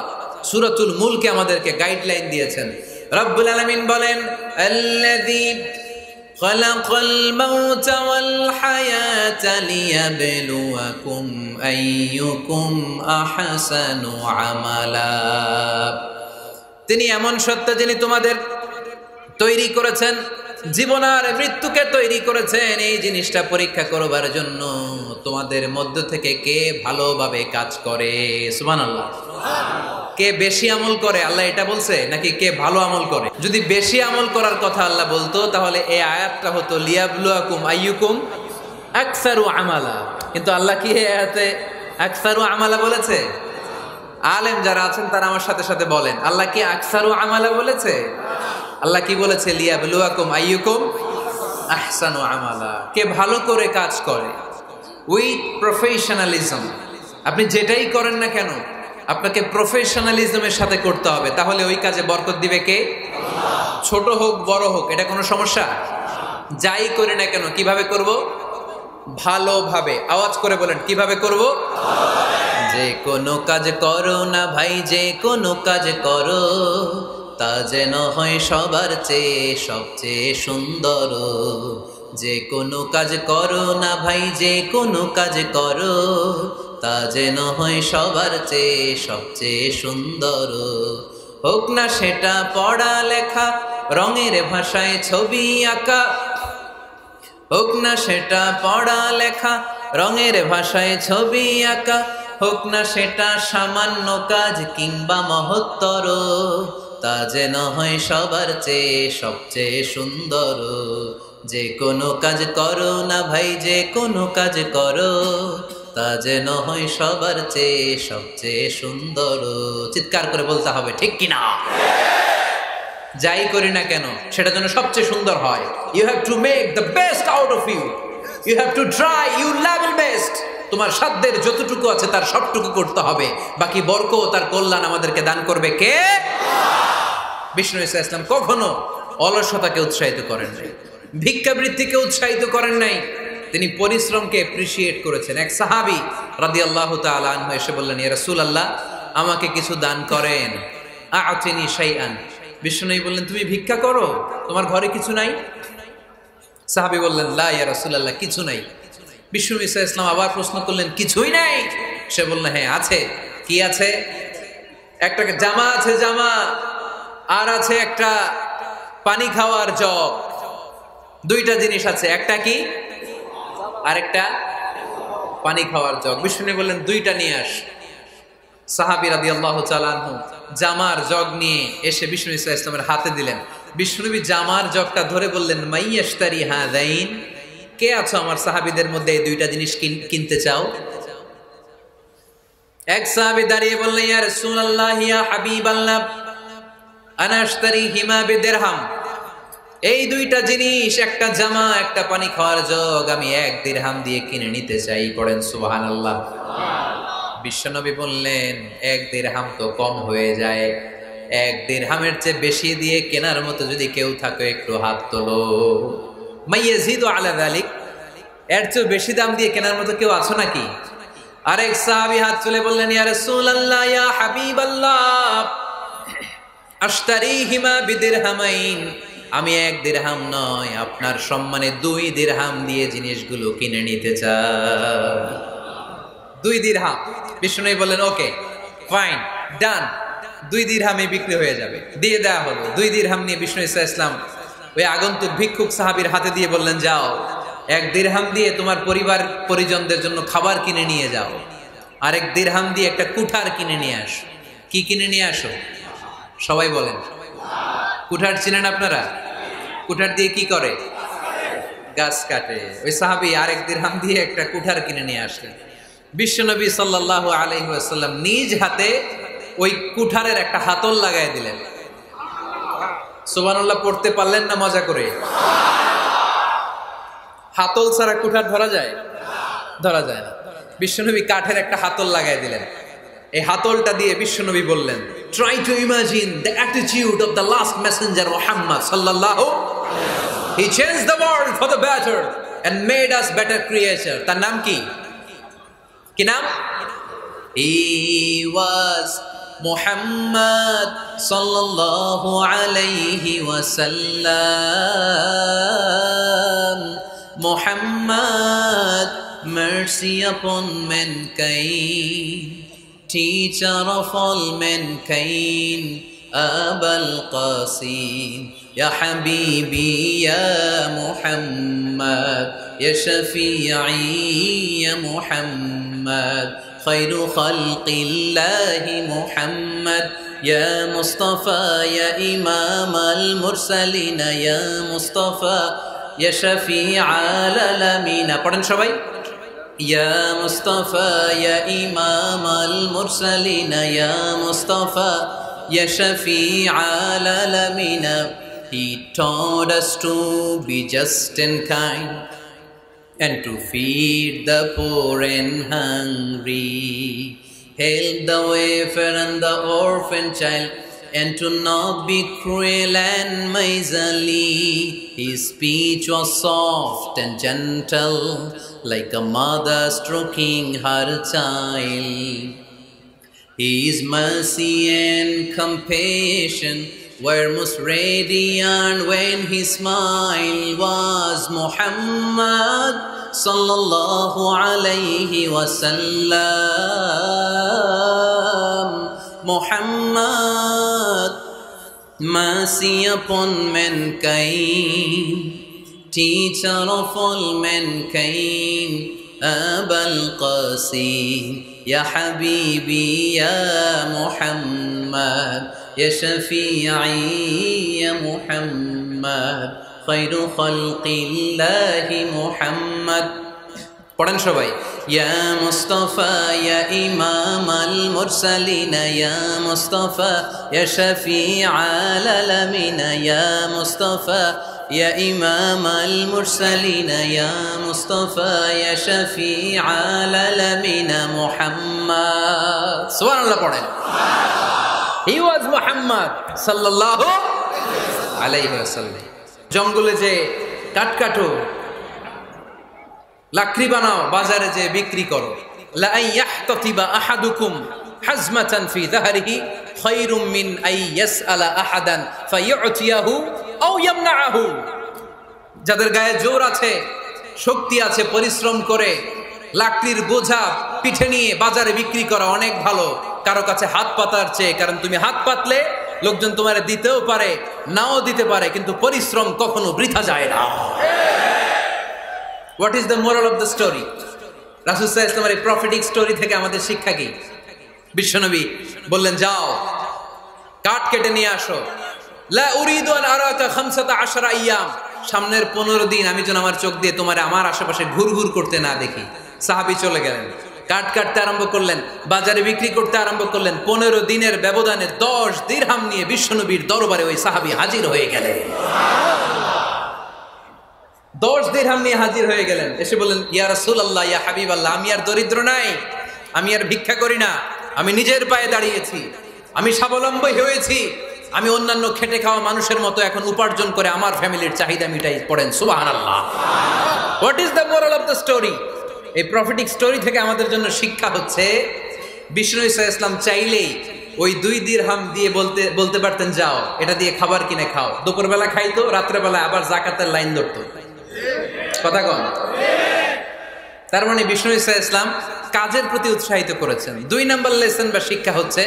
সূরাতুল মুলকে আমাদেরকে গাইডলাইন দিয়েছেন। রব্বুল আলামিন বলেন, আল্লাযী খালাকাল মাউতা ওয়াল হায়াতা লিয়াবলুয়াকুম আইয়ুকুম আহসানু আমালা। তিনি এমন সত্তা যিনি তোমাদের তৈরি করেছেন, জীবন আর মৃত্যুকে তৈরি করেছেন এই জিনিসটা পরীক্ষা করবার জন্য। তোমাদের মধ্য থেকে কে ভালোভাবে কাজ করে? সুবহানাল্লাহ। কে বেশি আমল করে, আল্লাহ এটা বলছে নাকি কে ভালো আমল করে? যদি বেশি আমল করার কথা আল্লাহ বলতো, তাহলে এই আয়াতটা হতো লিয়াবলুয়াকুম আইয়ুকুম আকসারু আমালা। কিন্তু আল্লাহ কি এই আয়াতে আকসারু আমালা বলেছে? আলেম যারা আছেন তারা আমার সাথে সাথে বলেন, আল্লাহ কি আকসারু আমালা বলেছে? আল্লাহ কি বলেছে? লিয়াবলুয়াকুম আইয়ুকুম আহসানু আমালা। কে ভালো করে কাজ করে, উইথ প্রফেশনালিজম। আপনি যেটাই করেন না কেন, আপনাকে প্রফেশনালিজমের সাথে করতে হবে, তাহলে ওই কাজে বরকত দিবে কে? ছোট হোক বড় হোক, এটা কোনো সমস্যা? যাই করি না কেন কিভাবে করব? ভালোভাবে। আওয়াজ করে বলেন, কিভাবে করব? যে কোনো কাজ করো না ভাই, যে কোনো কাজ করো, তা যেন হয় সবার চেয়ে সবচেয়ে সুন্দর। যে কোনো কাজ করো না ভাই, যে কোনো কাজ করো, তা যেন হয় সবার চেয়ে সবচেয়ে সুন্দর। হোক না সেটা পড়া লেখা, রঙের ভাষায় ছবি আঁকা। হোক না সেটা পড়া লেখা, রঙের ভাষায় ছবি আঁকা। হোক না সেটা সামান্য কাজ কিংবা মহত্তর, তা যেন হয় সবার চেয়ে সবচেয়ে সুন্দর। যে কোনো কাজ করো না ভাই, যে কোনো কাজ করো, তা যেন হয় সবার চেয়ে সবচেয়ে সুন্দর। চিৎকার করে বলতে হবে, ঠিক কিনা? যাই করি না কেন সেটা যেন সবচেয়ে সুন্দর হয়। You have to make the best out of you. You have to try your level best. তোমার সাধ্যের যতটুকু আছে তার সবটুকু করতে হবে। বাকি বরকত তার কল্যাণ আমাদেরকে দান করবে কে? বিষ্ণু ঈসা ইসলাম কখনো অলসতাকে উৎসাহিত করেন নাই, ভিক্ষাবৃত্তিকে উৎসাহিত করেন নাই। তিনি পরিশ্রমকে অ্যাপ্রিশিয়েট করেছেন। এক সাহাবী রাদিয়াল্লাহু তাআলা আনহু এসে বললেন, ইয়া রাসূলুল্লাহ, আমাকে কিছু দান করেন। আ'তিনি শাইআন। বিষ্ণু বললেন, তুমি ভিক্ষা করো, তোমার ঘরে কিছু নাই? সাহাবী বললেন, লা ইয়া রাসূলুল্লাহ, কিছু নাই। বিষ্ণু ঈসা ইসলাম আবার প্রশ্ন করলেন, কিছুই নাই? সে বললেন, হ্যাঁ আছে। কি আছে? একটা জামা আছে, জামা, আর আছে একটা পানি খাওয়ার জগ। দুইটা জিনিস আছে, একটা কি আর একটা পানি খাওয়ার জগ। বিষ্ণু বললেন, দুইটা নিয়ে আস। সাহাবী রাদিয়াল্লাহু তাআলা আনহু জামার জগ নিয়ে এসে বিষ্ণু সাল্লাল্লাহু আলাইহি ওয়াসাল্লামের হাতে দিলেন। বিষ্ণুনবী জামার জগটা ধরে বললেন, মাইয়াশতারি হাযাইন, কে আছো আমার সাহাবীদের মধ্যে এই দুইটা জিনিস কিনতে চাও? এক সাহাবী দাঁড়িয়ে বললেন, ইয়া রাসূলুল্লাহ ইয়া হাবিবাল্লাহ, আনা আশতারিহিমা বিদিরহাম। এই দুইটা জিনিস, একটা জামা, একটা পানি খাওয়ার জগ, আমি 1 দিরহাম দিয়ে কিনে নিতে চাই। পড়েন সুবহানাল্লাহ। বিশ্বনবী বললেন, 1 দিরহাম তো কম হয়ে যায়, 1 দিরহামের চেয়ে বেশি দিয়ে কেনার মতো যদি কেউ থাকে একটু হাত তোলো। মাইয়াজিদু আলা যালিক, এর চেয়ে বেশি দাম দিয়ে কেনার মতো কেউ আছো নাকি? আরেক সাহাবী হাত তুলে বললেন, ইয়া রাসূলুল্লাহ ইয়া হাবিবাল্লাহ, আশতারিহিমা বিদিরহামাইন, আমি 1 দিরহাম নয়, আপনার সম্মানে 2 দিরহাম দিয়ে জিনিসগুলো কিনে নিতে চাই। 2 দিরহাম। বিষ্ণুনবী বললেন, ওকে ফাইন, ডান, 2 দিরহামে বিক্রি হয়ে যাবে। দিয়ে দেওয়া হলো। 2 দিরহাম নিয়ে বিষ্ণু ইসলাম ওই আগন্তুক ভিক্ষুক সাহাবীর হাতে দিয়ে বললেন, যাও 1 দিরহাম দিয়ে তোমার পরিবার পরিজনদের জন্য খাবার কিনে নিয়ে যাও, আর 1 দিরহাম দিয়ে একটা কুঠার কিনে নিয়ে আসো। কি কিনে নিয়ে আসো? সবাই বলেন। কুঠার চিনেন আপনারা? কুঠার দিয়ে কি করে? গাছ কাটে। ওই সাহাবী আর 1 দিরহাম দিয়ে একটা কুঠার কিনে নিয়ে আসলেন। বিশ্বনবী সাল্লাল্লাহু আলাইহি ওয়াসাল্লাম নিজ হাতে ওই কুঠারের একটা হাতল লাগাই দিলেন। সুবহানাল্লাহ পড়তে পারলেন না মজা করে? হাতল ছাড়া কুঠার ধরা যায়? ধরা যায় না। বিশ্বনবী কাঠের একটা হাতল লাগাই দিলেন। এই হাতলটা দিয়ে বিশ্বনবী বললেন, try to imagine the attitude of the last messenger Muhammad সাল্লাল্লাহু, he changed the world for the better and made us better creature. তার নাম কি? কি নাম? হি ওয়াজ মুহাম্মদ সাল্লাল্লাহু আলাইহি ওয়াসাল্লাম। Muhammad, mercy upon mankind, teacher of all mankind, Abul Qasim, Ya Habibi, Ya Muhammad, Ya Shafi'i, Ya Muhammad, Khairu Khalqillahi Muhammad, Ya Mustafa, Ya Imam al-Mursalin, Ya Mustafa, Ya Shafi'al alamin. পড়েন সবাই। Ya Mustafa, Ya Imam al-Mursalin, Ya Mustafa, Ya Shafi'al alamin. He taught us to be just and kind, and to feed the poor and hungry, help the wafer and the orphan child, and to not be cruel and miserly. His speech was soft and gentle, like a mother stroking her child. His mercy and compassion were most radiant when his smile was Muhammad sallallahu alayhi wasallam. Muhammad, mercy upon mankind, teacher of all mankind, Abul Qasim, Ya Habibi, Ya Muhammad, Ya Shafi'i, Ya Muhammad, Khairu Khalqillahi Muhammad. পড়েন সবাই। Ya Mustafa, Ya Imam al-Mursalin, Ya Mustafa, Ya Shafi'al alamin, Ya Mustafa, Ya Imam al-Mursalin, Ya Mustafa, Ya Shafi'al alamin, Muhammad. Subhanallah পড়েন। He was Muhammad sallallahu alayhi wasallam. জঙ্গলে যে কাঠ কাটো, লাকড়ি বানাও, বাজারে যে বিক্রি করো, লা ইয়াহতাতিবা আহাদুকুম হাজমাতান ফি যাহরিহি খায়রুম মিন আই ইয়াসআলা আহাদান ফায়ু'তিয়াহু আও ইয়ামনাহু। যাদের গায়ে জোর আছে, শক্তি আছে, পরিশ্রম করে লাকড়ির বোঝা পিঠে নিয়ে বাজারে বিক্রি করা অনেক ভালো কারো কাছে হাত পাতার চেয়ে। কারণ তুমি হাত পাতলে লোকজন তোমারে দিতেও পারে, নাও দিতে পারে, কিন্তু পরিশ্রম কখনো বৃথা যায় না। What is the moral of the story? রাসূল সাল্লাল্লাহু আলাইহি ওয়াসাল্লামের এই প্রফেটিক স্টোরি থেকে আমাদের শিক্ষা কি? বিশ্বনবী বললেন, যাও কাঠ কেটে নিয়ে আসো। লা উরিদু আন আরাকা 15 আইয়াম, সামনের 15 দিন আমি যেন আমার চোখ দিয়ে তোমার আমার আশেপাশে ঘুরঘুর করতে না দেখি। সাহাবী চলে গেলেন, কাঠ কাটতে আরম্ভ করলেন, বাজারে বিক্রি করতে আরম্ভ করলেন। 15 দিনের ব্যবধানে 10 দিরহাম নিয়ে বিশ্বনবীর দরবারে ওই সাহাবী হাজির হয়ে গেলেন। 10 দিরহাম নিয়ে হাজির হয়ে গেলেন। এসে বললেন, ইয়া রাসূলুল্লাহ, ইয়া হাবিবাল্লাহ, আমি আর দরিদ্র নাই, আমি আর ভিক্ষা করি না, আমি নিজের পায়ে দাঁড়িয়েছি, আমি স্বাবলম্বী হয়েছি, আমি অন্যান্য খেটে খাওয়া মানুষের মতো এখন উপার্জন করে আমার ফ্যামিলির চাহিদা মিটাই। পড়েন সুবহানাল্লাহ। What is the moral of the story? এই প্রফেটিক স্টোরি থেকে আমাদের জন্য শিক্ষা হচ্ছে, বিষ্ণু ঈসা ইসলাম চাইলেই ওই 2 দিরহাম দিয়ে বলতে পারতেন, যাও এটা দিয়ে খাবার কিনে খাও। দুপুরবেলা খাইতো, রাত্রেবেলা আবার জাকাতের লাইন ধরতো। কথা কন। তার মানে বিষ্ণু ঈসা ইসলাম কাজের প্রতি উৎসাহিত করেছেন। 2 নম্বর লেসন বা শিক্ষা হচ্ছে,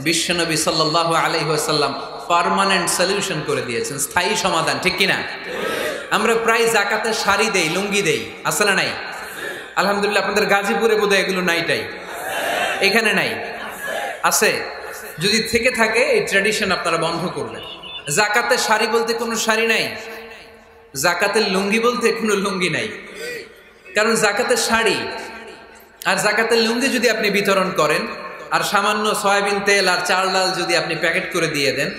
বিশ্বনবী সাল্লাল্লাহু আলাইহি ওয়াসাল্লাম পার্মানেন্ট সলিউশন করে দিয়েছেন, স্থায়ী সমাধান। ঠিক কিনা? আমরা প্রায় জাকাতের শাড়ি দেই, লুঙ্গি দেই, আছে না নাই? আলহামদুলিল্লাহ, আপনাদের গাজীপুরে বোধহয় এগুলো নাইটাই, এখানে নাই, আছে? যদি থেকে থাকে এই ট্র্যাডিশন আপনারা বন্ধ করবেন। জাকাতের শাড়ি বলতে কোনো শাড়ি নাই, জাকাতের লুঙ্গি বলতে কোনো লুঙ্গি নাই। কারণ জাকাতের শাড়ি আর জাকাতের লুঙ্গি যদি আপনি বিতরণ করেন, আর সামান্য সয়াবিন তেল আর চাল ডাল যদি আপনি প্যাকেট করে দিয়ে দেন,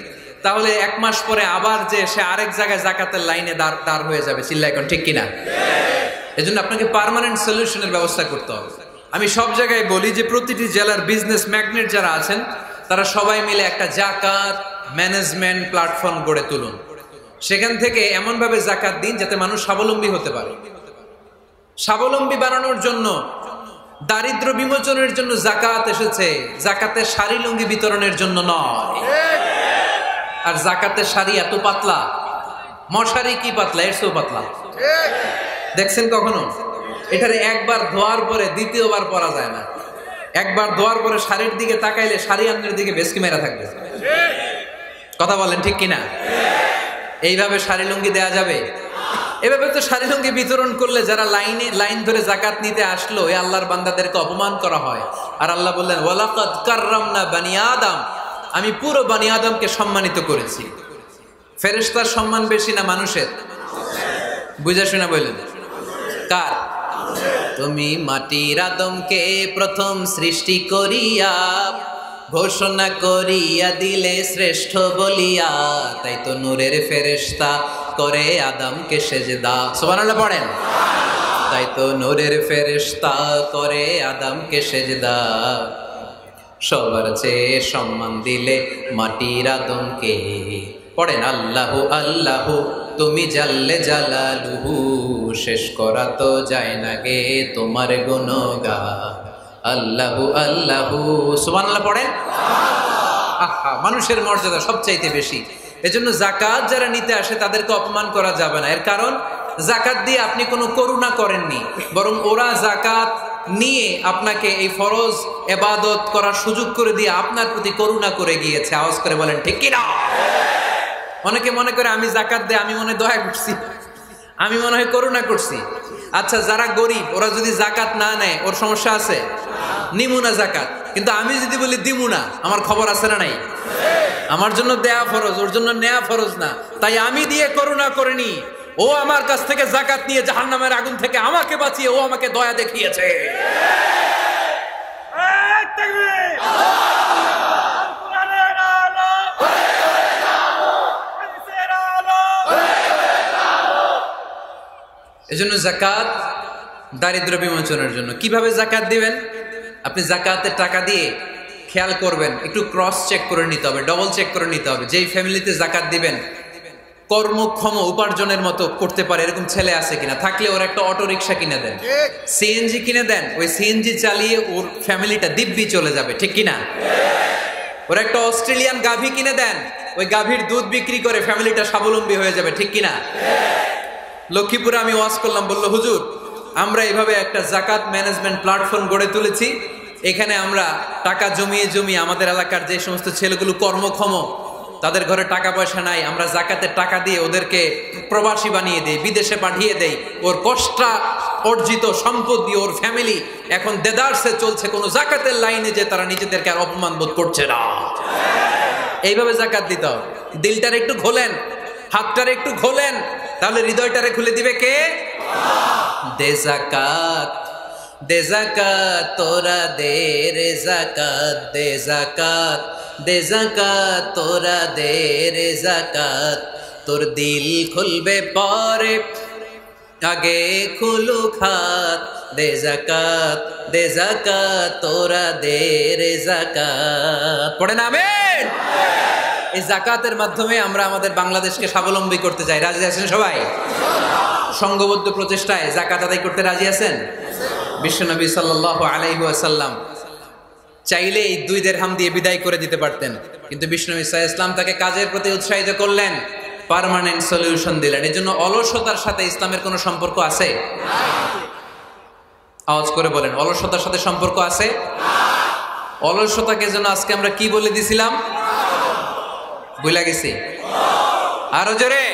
তাহলে 1 মাস পরে আবার যে সে আরেক জায়গায় জাকাতের লাইনে দাঁড় হয়ে যাবে। চিল্লা এখন ঠিক কিনা? এজন্য আপনাকে পার্মানেন্ট সলিউশনের ব্যবস্থা করতে হবে। আমি সব জায়গায় বলি যে প্রতিটি জেলার বিজনেস ম্যাগনেট যারা আছেন, তারা সবাই মিলে একটা জাকাত ম্যানেজমেন্ট প্ল্যাটফর্ম গড়ে তুলুন। সেখান থেকে এমনভাবে জাকাত দিন যাতে মানুষ স্বাবলম্বী হতে পারে। স্বাবলম্বী বানানোর জন্য, দারিদ্র বিমোচনের জন্য জাকাত এসেছে, জাকাতের শাড়ি লুঙ্গি বিতরণের জন্য নয়। আর জাকাতের শাড়ি এত পাতলা, মশারি কি পাতলা, এর চেয়েও পাতলা। দেখছেন কখনো? এটারে একবার ধোয়ার পরে দ্বিতীয়বার পরা যায় না। একবার ধোয়ার পরে শাড়ির দিকে তাকাইলে শাড়ি আন্নের দিকে বেশকি মেরা থাকবে। কথা বলেন ঠিক কিনা? এইভাবে শাড়ি লুঙ্গি দেয়া যাবে? এভাবে তো শাড়ি লুঙ্গি বিতরণ করলে যারা লাইন ধরে জাকাত নিতে আসলো, এই আল্লাহর বান্দাদেরকে অপমান করা হয়। আর আল্লাহ বললেন, ওয়ালাকাদ কাররামনা বানি আদম, আমি পুরো বানি আদমকে সম্মানিত করেছি। ফেরেশতার সম্মান বেশি না মানুষের? বুঝা শুনা বললেন কার? তুমি মাটির আদমকে প্রথম সৃষ্টি করিয়া ঘোষণা করিয়া দিলে শ্রেষ্ঠ বলিয়া, তাই তো নূরের ফেরেশতা করে আদমকে সেজদা। সুবহানাল্লাহ পড়েন। তাই তো নূরের ফেরেশতা করে আদমকে সেজদা, সবার চেয়ে সম্মান দিলে মাটির আদমকে। পড়েন আল্লাহু আল্লাহু তুমি জাল্লে জালালুহু, শেষ করা তো যায় না গে তোমার গুণগান। আল্লাহু আল্লাহু, সুবহানাল্লাহ পড়েন। আহা, মানুষের মর্যাদা সবচাইতে বেশি। এজন্য জাকাত যারা নিতে আসে তাদেরকে অপমান করা যাবে না। এর কারণ জাকাত দিয়ে আপনি কোনো করুণা করেননি, বরং ওরা জাকাত নিয়ে আপনাকে এই ফরজ ইবাদত করার সুযোগ করে দিয়ে আপনার প্রতি করুণা করে গিয়েছে। আওয়াজ করে বলেন ঠিক কি না? অনেকে মনে করে আমি জাকাত দেই, আমি মনে দয়া করছি, আমি মনে হয় করুণা করছি। আচ্ছা, যারা গরিব ওরা যদি জাকাত না নেয় ওর সমস্যা আছে? নিমু না জাকাত, কিন্তু আমি যদি বলি দিমু না, আমার খবর আছে না নাই? আমার জন্য দেয়া ফরজ, ওর জন্য নেয়া ফরজ না। তাই আমি দিয়ে করুণা করিনি, ও আমার কাছ থেকে জাকাত নিয়ে জাহান্নামের আগুন থেকে আমাকে বাঁচিয়ে ও আমাকে দয়া দেখিয়েছে। এজন্য জাকাত দারিদ্র বিমোচনের জন্য। কিভাবে জাকাত দিবেন? আপনি জাকাতের টাকা দিয়ে খেয়াল করবেন, একটু ক্রস চেক করে নিতে হবে, ডবল চেক করে নিতে হবে। যেই ফ্যামিলিতে জাকাত দিবেন কর্মক্ষম উপার্জনের মতো করতে পারে এরকম ছেলে আছে কিনা, থাকলে ওর একটা অটো রিক্সা কিনে দেন, সিএনজি কিনে দেন। ওই সিএনজি চালিয়ে ওর ফ্যামিলিটা দিব্যি চলে যাবে, ঠিক কিনা? ওর একটা অস্ট্রেলিয়ান গাভী কিনে দেন, ওই গাভীর দুধ বিক্রি করে ফ্যামিলিটা স্বাবলম্বী হয়ে যাবে, ঠিক কিনা? লক্ষ্মীপুরে আমি ওয়াজ করলাম, বললো হুজুর আমরা এভাবে একটা জাকাত ম্যানেজমেন্ট প্ল্যাটফর্ম গড়ে তুলেছি, এখানে আমরা টাকা জমিয়ে জমিয়ে আমাদের এলাকার যে সমস্ত ছেলেগুলো কর্মক্ষম তাদের ঘরে টাকা পয়সা নাই, আমরা যাকাতের টাকা দিয়ে ওদেরকে প্রবাসী বানিয়ে দেই, বিদেশে পাঠিয়ে দেই। ওর কষ্টা অর্জিত সম্পদ দিয়ে ওর ফ্যামিলি এখন দেদারসে চলছে, কোনো যাকাতের লাইনে যে তারা নিজেদেরকে আর অপমান বোধ করছে না। এইভাবে যাকাত দিতে হবে। দিলটার একটু খোলেন, হাতটারে একটু খোলেন, তাহলে হৃদয়টারে খুলে দিবে কে? দে যাকাত, দে যাকাত তোরা দে রে যাকাত, দে যাকাত, দে যাকাত তোরা দে রে যাকাত। তোর দিল খুলবে পরে, আগে খুলুক হাত। দে যাকাত, দে যাকাত তোরা দে রে যাকাত। পড়েন আমিন। এই যাকাতের মাধ্যমে আমরা আমাদের বাংলাদেশকে স্বাবলম্বী করতে চাই। রাজি আছেন সবাই? সংঘবদ্ধ প্রচেষ্টায় যাকাত আদায় করতে রাজি আছেন? বিশ্বনবী সাল্লাল্লাহু আলাইহি ওয়াসাল্লাম চাইলে এই 2 দিরহাম দিয়ে বিদায় করে দিতে পারতেন, কিন্তু বিশ্বনবী সাল্লাল্লাহু আলাইহি ওয়াসাল্লাম তাকে কাজের প্রতি উৎসাহিত করলেন, পার্মানেন্ট সলিউশন দিলেন। এর জন্য অলসতার সাথে ইসলামের কোনো সম্পর্ক আছে? আওয়াজ করে বলেন, অলসতার সাথে সম্পর্ক আছে? অলসতাকে যেন আজকে আমরা কি বলে দিছিলাম? ভুলে গেছি? আরো জোরে।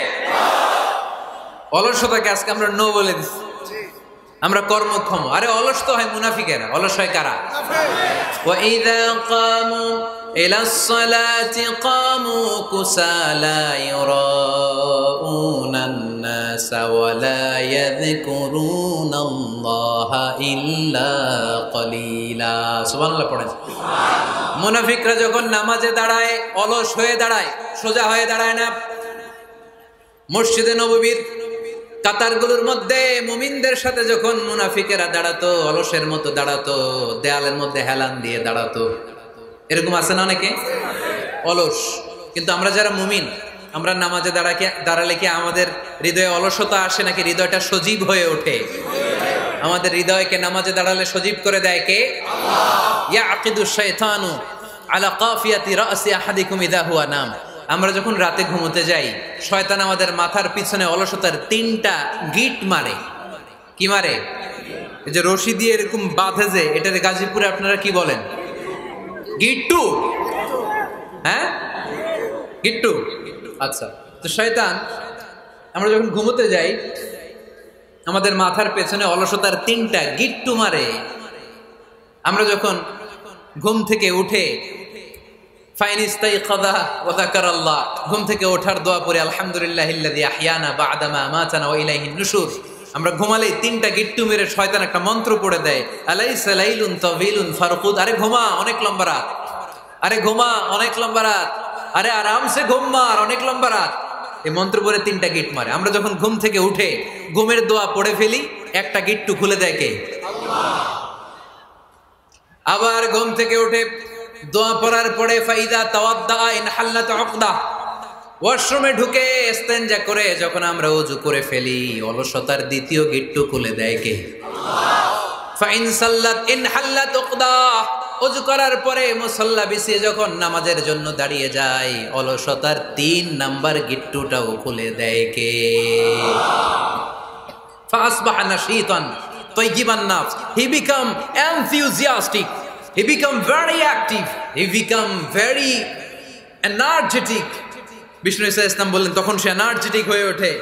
অলসতাকে আজকে আমরা নো বলে দিছি, আমরা কর্মক্ষম। আরে অলস তো হয় মুনাফিকেরা, অলস হয় কারা? وَإِذَا قَامُوا إِلَى الصَّلَاةِ قَامُوا كُسَالَى يُرَاءُونَ النَّاسَ وَلَا يَذْكُرُونَ اللَّهَ إِلَّا قَلِيلًا। সুবহানাল্লাহ পড়েন। মুনাফিকরা যখন নামাজে দাঁড়ায় অলস হয়ে দাঁড়ায়, সোজা হয়ে দাঁড়ায় না। মসজিদে নববীর কাতারগুলোর মধ্যে মুমিনদের সাথে যখন মুনাফিকেরা দাঁড়াতো, অলসের মতো দাঁড়াতো, দেয়ালের মধ্যে হেলান দিয়ে দাঁড়াতো। এরকম আছে না অনেকে অলস? কিন্তু আমরা যারা মুমিন, আমরা নামাজে দাঁড়ালে কি আমাদের হৃদয়ে অলসতা আসে নাকি হৃদয়টা সজীব হয়ে ওঠে? আমাদের হৃদয়কে নামাজে দাঁড়ালে সজীব করে দেয় কে? আল্লাহ। ইয়াকিদু শাইতানু আলা কাফিয়াতি রাসি আহাদিকুম ইযা হুয়া নাম। আমরা যখন রাতে ঘুমোতে যাই, শয়তান আমাদের মাথার পিছনে অলসতার 3টা গিট মারে। কি মারে? এই যে রশি দিয়ে এরকম বাঁধে, যে এটার গাজীপুরে আপনারা কি বলেন? গিট্টু। হ্যাঁ, গিট্টু। আচ্ছা, তো শয়তান আমরা যখন ঘুমোতে যাই, আমাদের মাথার পেছনে অলসতার 3টা গিট্টু মারে। আমরা যখন ঘুম থেকে উঠে ঘুম থেকে ওঠার দোয়া পড়ে আলহামদুলিল্লাহিল্লাযী আহইয়ানা বা'দা মা আমাতানা ওয়া ইলাইহিন নুশুর, আমরা ঘুমালেই 3টা গিট্টু মেরে শয়তান একটা মন্ত্র পড়ে দেয়, আলাইসা লাইলুন তাওয়িলুন ফারকুদ। আরে ঘুমা, অনেক লম্বা রাত। আরে ঘুমা, অনেক লম্বা রাত। আরে আরামসে ঘুম মার, অনেক লম্বা রাত। এই মন্ত্র পড়ে 3টা গিট মারে। আমরা যখন ঘুম থেকে উঠে ঘুমের দোয়া পড়ে ফেলি, একটা গিট্টু খুলে দেয় কে? আল্লাহ। আবার ঘুম থেকে উঠে দোয়া পড়ার পরে ফাইদা তাওয়াদ্দা ইন হাল্লাত উকদা, ওয়াশরুমে ঢুকে ইস্তেনজা করে যখন আমরা ওযু করে ফেলি, অলসতার 2য় গিট্টু খুলে দেয় কে? আল্লাহ। ফাইন সাল্লাত ইন হাল্লাত উকদা, ওযু করার পরে মুসাল্লা বিছিয়ে যখন নামাজের জন্য দাঁড়িয়ে যায়, অলসতার 3 নাম্বার গিট্টুটাও খুলে দেয় কে? আল্লাহ। ফাসবাহা নাশীতান তাইয়িবান নাফস, he become enthusiastic, he become very active, he become very energetic. বিষ্ণু ঈসা ইসলাম বললেন তখন সে এনার্জেটিক হয়ে ওঠে,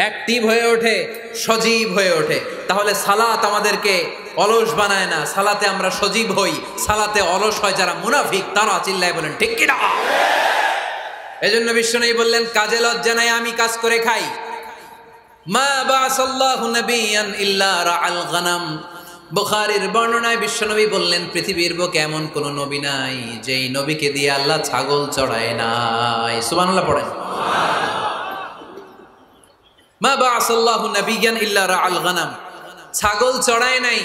অ্যাক্টিভ হয়ে ওঠে, সজীব হয়ে ওঠে। তাহলে সালাত আমাদেরকে অলস বানায় না, সালাতে আমরা সজীব হই। সালাতে অলস হয় যারা মুনাফিক, তারা চিল্লায় বলেন ঠিক কি না? এজন্য বিষ্ণু বললেন কাজে লজ্জা নাই, আমি কাজ করে খাই। মা বাসাল্লাহু নাবিয়ান ইল্লা রাআল গানাম। বুখারীর বর্ণনায় বিশ্বনবী বললেন পৃথিবীর বুকে এমন কোন নবী নাই যেই নবীকে দিয়ে আল্লাহ ছাগল চড়ায় নাই। সুবহানাল্লাহ পড়েন। মা বাসাল্লাহু নাবিয়ান ইল্লা রাআল গানাম, ছাগল চড়ায় নাই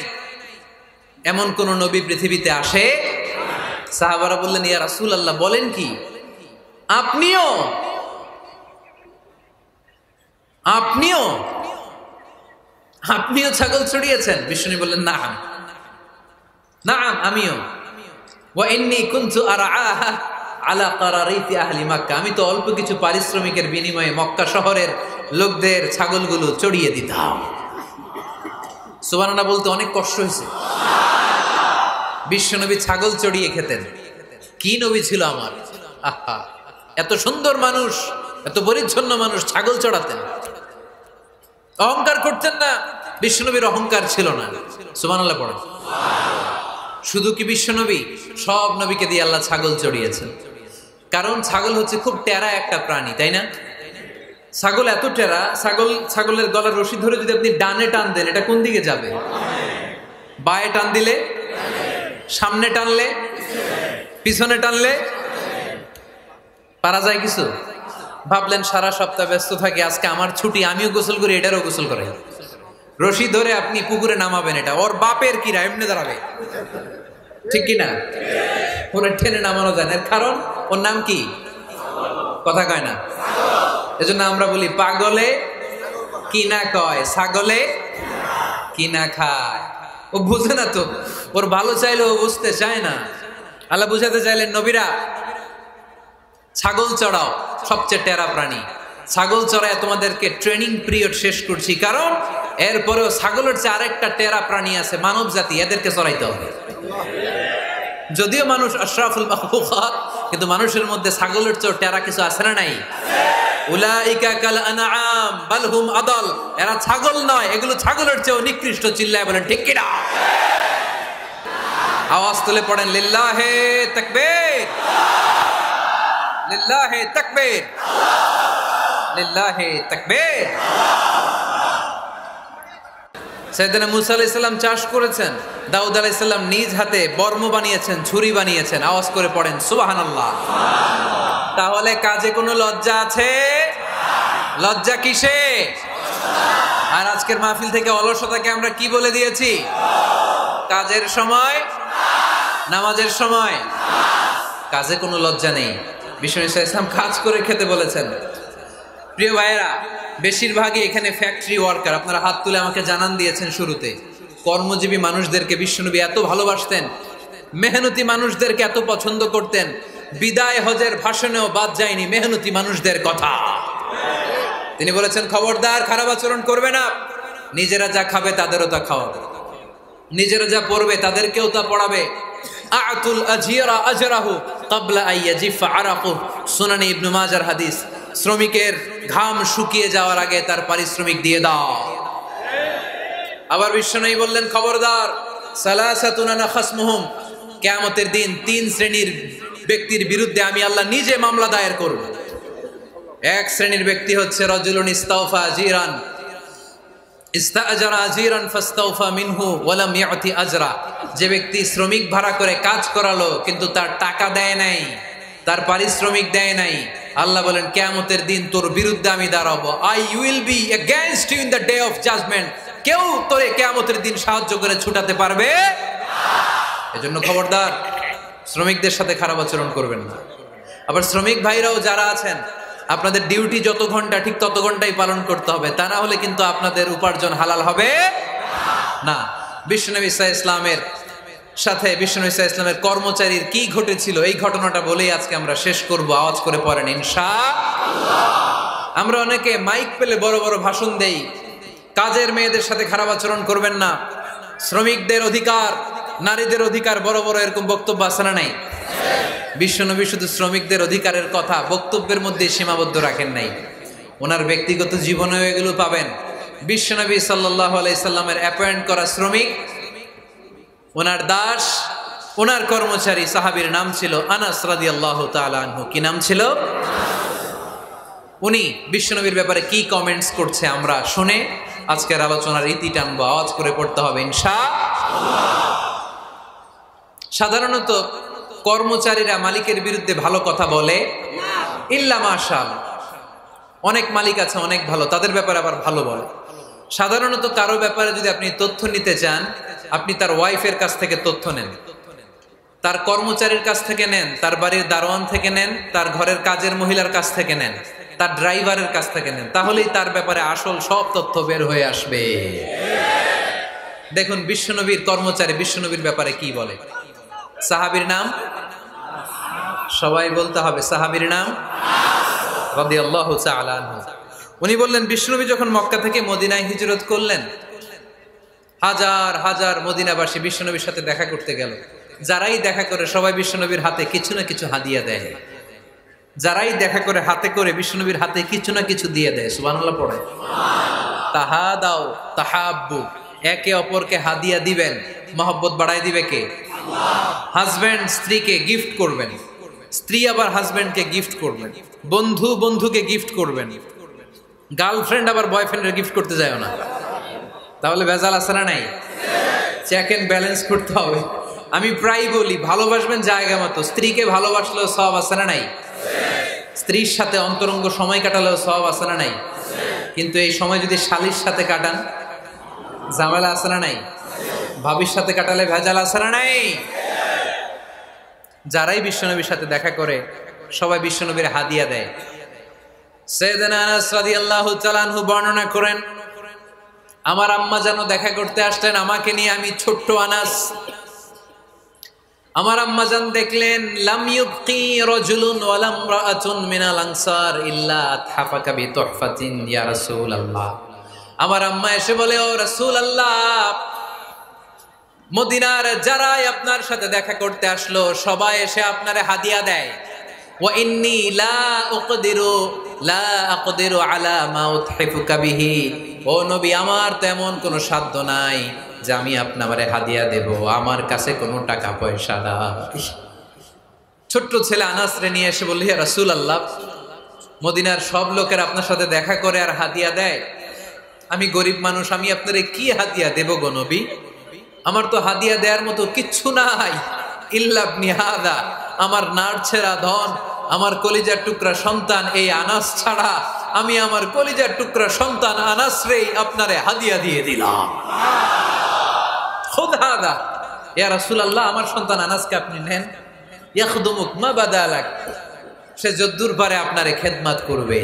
এমন কোন নবী পৃথিবীতে আসে? সাহাবারা বললেন ইয়া রাসূলুল্লাহ, বলেন কি? আপনিও আপনিও আপনিও ছাগল চড়িয়েছেন? বিষ্ণু বললেন না না, আমিও। ওয়া ইন্নী কুনতু আরআহা আলা কারারিতি আহলি মক্কা, আমি তো অল্প কিছু পারিশ্রমিকের বিনিময়ে মক্কা শহরের লোকদের ছাগলগুলো চড়িয়ে দিতাম। সুবহানাল্লাহ বলতে অনেক কষ্ট হয়েছে। বিশ্বনবী ছাগল চড়িয়ে খেতেন। কি নবী ছিল আমার! আহা, এত সুন্দর মানুষ, এত পরিচ্ছন্ন মানুষ ছাগল চড়াতেন, অহংকার করতেন না। বিশ্বনবীর অহংকার ছিল না। সুবহানাল্লাহ পড়েন। শুধু কি বিশ্বনবী, সব নবীকে দিয়ে আল্লাহ ছাগল চড়িয়েছেন। কারণ ছাগল হচ্ছে খুব টেরা একটা প্রাণী, তাই না? ছাগল এত টেরা, ছাগলের গলার রশি ধরে যদি আপনি ডানে টান দেন, এটা কোন দিকে যাবে? বায়ে টান দিলে, সামনে টানলে, পিছনে টানলে পারা যায় কিছু? ভাবলেন সারা সপ্তাহ ব্যস্ত থাকে, আজকে আমার ছুটি, আমিও গোসল করি, এটারও গোসল করে। রশি ধরে আপনি পুকুরে নামাবেন, এটা ওর বাপের কিরা এমনি দাঁড়াবে, ঠিক কিনা? ওরা টেনে নামানো যায় না। এর কারণ ওর নাম কি? কথা কয় না। এজন্য আমরা বলি পাগলে কিনা কয়, ছাগলে কিনা খায়। ও বুঝে না তো, ওর ভালো চাইলে ও বুঝতে চায় না। আল্লাহ বুঝাতে চাইলেন, নবীরা ছাগল চড়াও, সবচেয়ে টেরা প্রাণী। ছাগল চড়ায় তোমাদেরকে ট্রেনিং পিরিয়ড শেষ করছি, কারণ এরপরেও ছাগলের চেয়ে আরেকটা টেরা প্রাণী আছে, মানব জাতি, এদেরকে চড়াইতে হবে। যদিও মানুষ আশরাফুল মাখলুকাত, কিন্তু মানুষের মধ্যে ছাগলের চেয়ে টেরা কিছু আছে না নাই? উলাইকা কাল আনআম বাল হুম আদাল। এরা ছাগল নয়, এগুলো ছাগলের চেয়েও নিকৃষ্ট। চিল্লায় বলেন ঠিক কিনা? আওয়াজ তুলে পড়েন লিল্লাহে তাকবীর, লিল্লাহে তাকবীর, লিল্লাহে তাকবীর। সাইয়েদনা মুসা আলাইহিস সালাম চাষ করেছেন, দাউদ আলাইহিস সালাম নিজ হাতে বর্ম বানিয়েছেন, ছুরি বানিয়েছেন। আওয়াজ করে পড়েন সুবহানাল্লাহ। তাহলে কাজে কোনো লজ্জা আছে? লজ্জা কিসে? আর আজকের মাহফিল থেকে অলসতাকে আমরা কি বলে দিয়েছি? কাজের সময়, নামাজের সময় কাজে কোনো লজ্জা নেই। বিশ্বনবী সাল্লাল্লাহু আলাইহি ওয়াসাল্লাম কাজ করে খেতে বলেছেন। প্রিয় ভাইয়েরা, বেশিরভাগই এখানে ফ্যাক্টরি ওয়ার্কার। আপনারা হাত তুলে আমাকে জানান দিয়েছেন শুরুতে। কর্মজীবী মানুষদেরকে বিশ্বনবী এত ভালোবাসতেন, মেহনতি মানুষদেরকে এত পছন্দ করতেন। বিদায় হজের ভাষণেও বাদ যায়নি মেহনতি মানুষদের কথা। তিনি বলেছেন, খবরদার খারাপ আচরণ করবে না। নিজেরা যা খাবে তাদেরও তা খাওয়াবে, নিজেরা যা পড়বে তাদেরকেও তা পড়াবে। আতুল আজিরা আজরাহু ক্বাবলা আইয়াজিফা আরাকু। সুনানে ইবনে মাজার হাদিস। শ্রমিকের ঘাম শুকিয়ে যাওয়ার আগে তার পারিশ্রমিক দিয়ে দাও। আবার বিশ্বনবী বললেন, খবরদার, সালাসাতুন আনা খাসমুহুম। কিয়ামতের দিন 3 শ্রেণীর ব্যক্তির বিরুদ্ধে আমি আল্লাহ নিজে মামলা দায়ের করব। এক শ্রেণীর ব্যক্তি হচ্ছে রাজুলুন ইস্তাওফা আজিরান, ইস্তাআজারা আজিরান ফাস্তাওফা মিনহু ওয়া লাম ইয়াতি আজরা। যে ব্যক্তি শ্রমিক ভাড়া করে কাজ করালো কিন্তু তার টাকা দেয় নাই, তার পারিশ্রমিক দেয় নাই, আল্লাহ বলেন কিয়ামতের দিন তোর বিরুদ্ধে আমি দাঁড়াবো। I will be against you in the day of judgement. কেউ তোরে কিয়ামতের দিন সাহায্য করে ছুটাতে পারবে না। এজন্য খবরদার, শ্রমিকদের সাথে খারাপ আচরণ করবেন না। আবার শ্রমিক ভাইরাও যারা আছেন, আপনাদের ডিউটি যত ঘন্টা ঠিক তত ঘন্টাই পালন করতে হবে, তা না হলে কিন্তু আপনাদের উপার্জন হালাল হবে না। বিশ্বনবী সাল্লাল্লাহু আলাইহি ইসলামের সাথে বিশ্বনবী সাল্লাল্লাহু আলাইহি ইসলামের কর্মচারীর কি ঘটেছিল, এই ঘটনাটা বলেই আজকে আমরা শেষ করব। আওয়াজ করে পড়েন ইনশাআল্লাহ। আমরা অনেকে মাইক পেলে বড় বড় ভাষণ দেই, কাজের মেয়েদের সাথে খারাপ আচরণ করবেন না, শ্রমিকদের অধিকার, নারীদের অধিকার, বড় বড় এরকম বক্তব্য আছে না নাই? বিশ্বনবী শুধু শ্রমিকদের অধিকারের কথা বক্তব্যের মধ্যে সীমাবদ্ধ রাখেন নাই, ওনার ব্যক্তিগত জীবনেও এগুলো পাবেন। বিশ্বনবী সাল্লাল্লাহু আলাইহি সাল্লামের অ্যাপয়েন্ট করা শ্রমিক, ওনার দাস, ওনার কর্মচারী সাহাবীর নাম ছিল আনাস রাদিয়াল্লাহু তাআলা আনহু। কি নাম ছিল? উনি বিশ্বনবীর ব্যাপারে কি কমেন্টস করছে আমরা শুনে আজকের আলোচনার ইতি টানবো। আওয়াজ করে পড়তে হবে ইনশাআল্লাহ। সাধারণত কর্মচারীরা মালিকের বিরুদ্ধে ভালো কথা বলে ইল্লা মাশাআল্লাহ। অনেক মালিক আছে অনেক ভালো, তাদের ব্যাপারে আবার ভালো বলে। সাধারণত কারো ব্যাপারে যদি আপনি তথ্য নিতে চান, আপনি তার ওয়াইফের কাছ থেকে তথ্য নেন, তার কর্মচারীর কাছ থেকে নেন, তার বাড়ির দারোয়ান থেকে নেন, তার ঘরের কাজের মহিলার কাছ থেকে নেন, তার ড্রাইভারের কাছ থেকে নেন, তাহলেই তার ব্যাপারে আসল সব তথ্য বের হয়ে আসবে। দেখুন বিশ্বনবীর কর্মচারী বিশ্বনবীর ব্যাপারে কি বলে। সাহাবীর নাম সবাই বলতে হবে, সাহাবীর নাম রাদিয়াল্লাহু তাআলা আনহু। উনি বললেন, বিশ্বনবী যখন মক্কা থেকে মদিনায় হিজরত করলেন, হাজার হাজার মদিনাবাসী বিশ্বনবীর সাথে দেখা করতে গেল। যারাই দেখা করে সবাই বিশ্বনবীর হাতে কিছু না কিছু হাদিয়া দেয়। যারাই দেখা করে হাতে করে বিশ্বনবীর হাতে কিছু না কিছু দিয়ে দেয়, সুবহানাল্লাহ পড়ে। তাহাদাও তাহাব্বু, একে অপরকে হাদিয়া দিবেন, মহব্বত বাড়াই দিবে কে? হাজব্যান্ড স্ত্রীকে গিফট করবেন, স্ত্রী আবার হাজব্যান্ডকে গিফট করবেন, বন্ধু বন্ধুকে গিফট করবেন, গার্লফ্রেন্ড আবার বয়ফ্রেন্ডের গিফট করতে যায় না, তাহলে ভেজাল আছে না নাই? চেক এন্ড ব্যালেন্স করতে হবে। আমি প্রায় বলি ভালোবাসবেন জায়গা মতো, স্ত্রীকে ভালোবাসলেও সওয়াব আছে না নাই? স্ত্রীর সাথে অন্তরঙ্গ সময় কাটালেও সওয়াব আছে না নাই? কিন্তু এই সময় যদি শালীর সাথে কাটান ঝামেলা আছে না নাই? ভাবির সাথে কাটালে ভেজাল আছে না নাই? যারাই বিশ্বনবীর সাথে দেখা করে সবাই বিশ্বনবীর হাদিয়া দেয়। সাইয়েদনা আনাস রাদিয়াল্লাহু তাআলা আনহু বর্ণনা করেন, আমার আম্মা যেন দেখা করতে আসলেন আমাকে নিয়ে, আমি ছোট্ট আনাস। আমার আম্মা জান দেখলেন লাম ইউবকি রাজুলুন ওয়ালা ইমরাআতুন মিনাল আনসার ইল্লা আতহাফাকা বিতুহফাতিন ইয়া রাসূলুল্লাহ। আমার আম্মা এসে বলে, ও রাসূলুল্লাহ, মদিনার যারাই আপনার সাথে দেখা করতে আসলো সবাই এসে আপনারে হাদিয়া দেয়। ওয়া ইন্নী লা আকদিরু আলা মা উতহিফুকা বিহি, ও নবী আমার তেমন কোনো সাধ্য নাই যে আমি আপনারে হাদিয়া দেব, আমার কাছে কোনো টাকা পয়সা নাই। ছোট্ট ছেলে আনাস রে নিয়ে এসে বলল, ইয়া রাসূলুল্লাহ, মদিনার সব লোকের আপনার সাথে দেখা করে আর হাদিয়া দেয়, আমি গরিব মানুষ, আমি আপনারে কি হাদিয়া দেব গো নবী? আমার তো হাদিয়া দেওয়ার মতো কিচ্ছু নাই, ইল্লা ইবনি হাদা, আমার নাড়ছেরা ধন, আমার কলিজার টুকরা সন্তান এই আনাস ছাড়া আমি আমার কলিজার টুকরা সন্তান আনাস রেই আপনারে হাদিয়া দিয়ে দিলাম। খুদ হাদা ইয়া রাসূলুল্লাহ, আমার সন্তান আনাসকে আপনি নেন, ইয়াখদুমুক মা বাদালাক, সে যদ্দুর পারে আপনারে খেদমত করবে।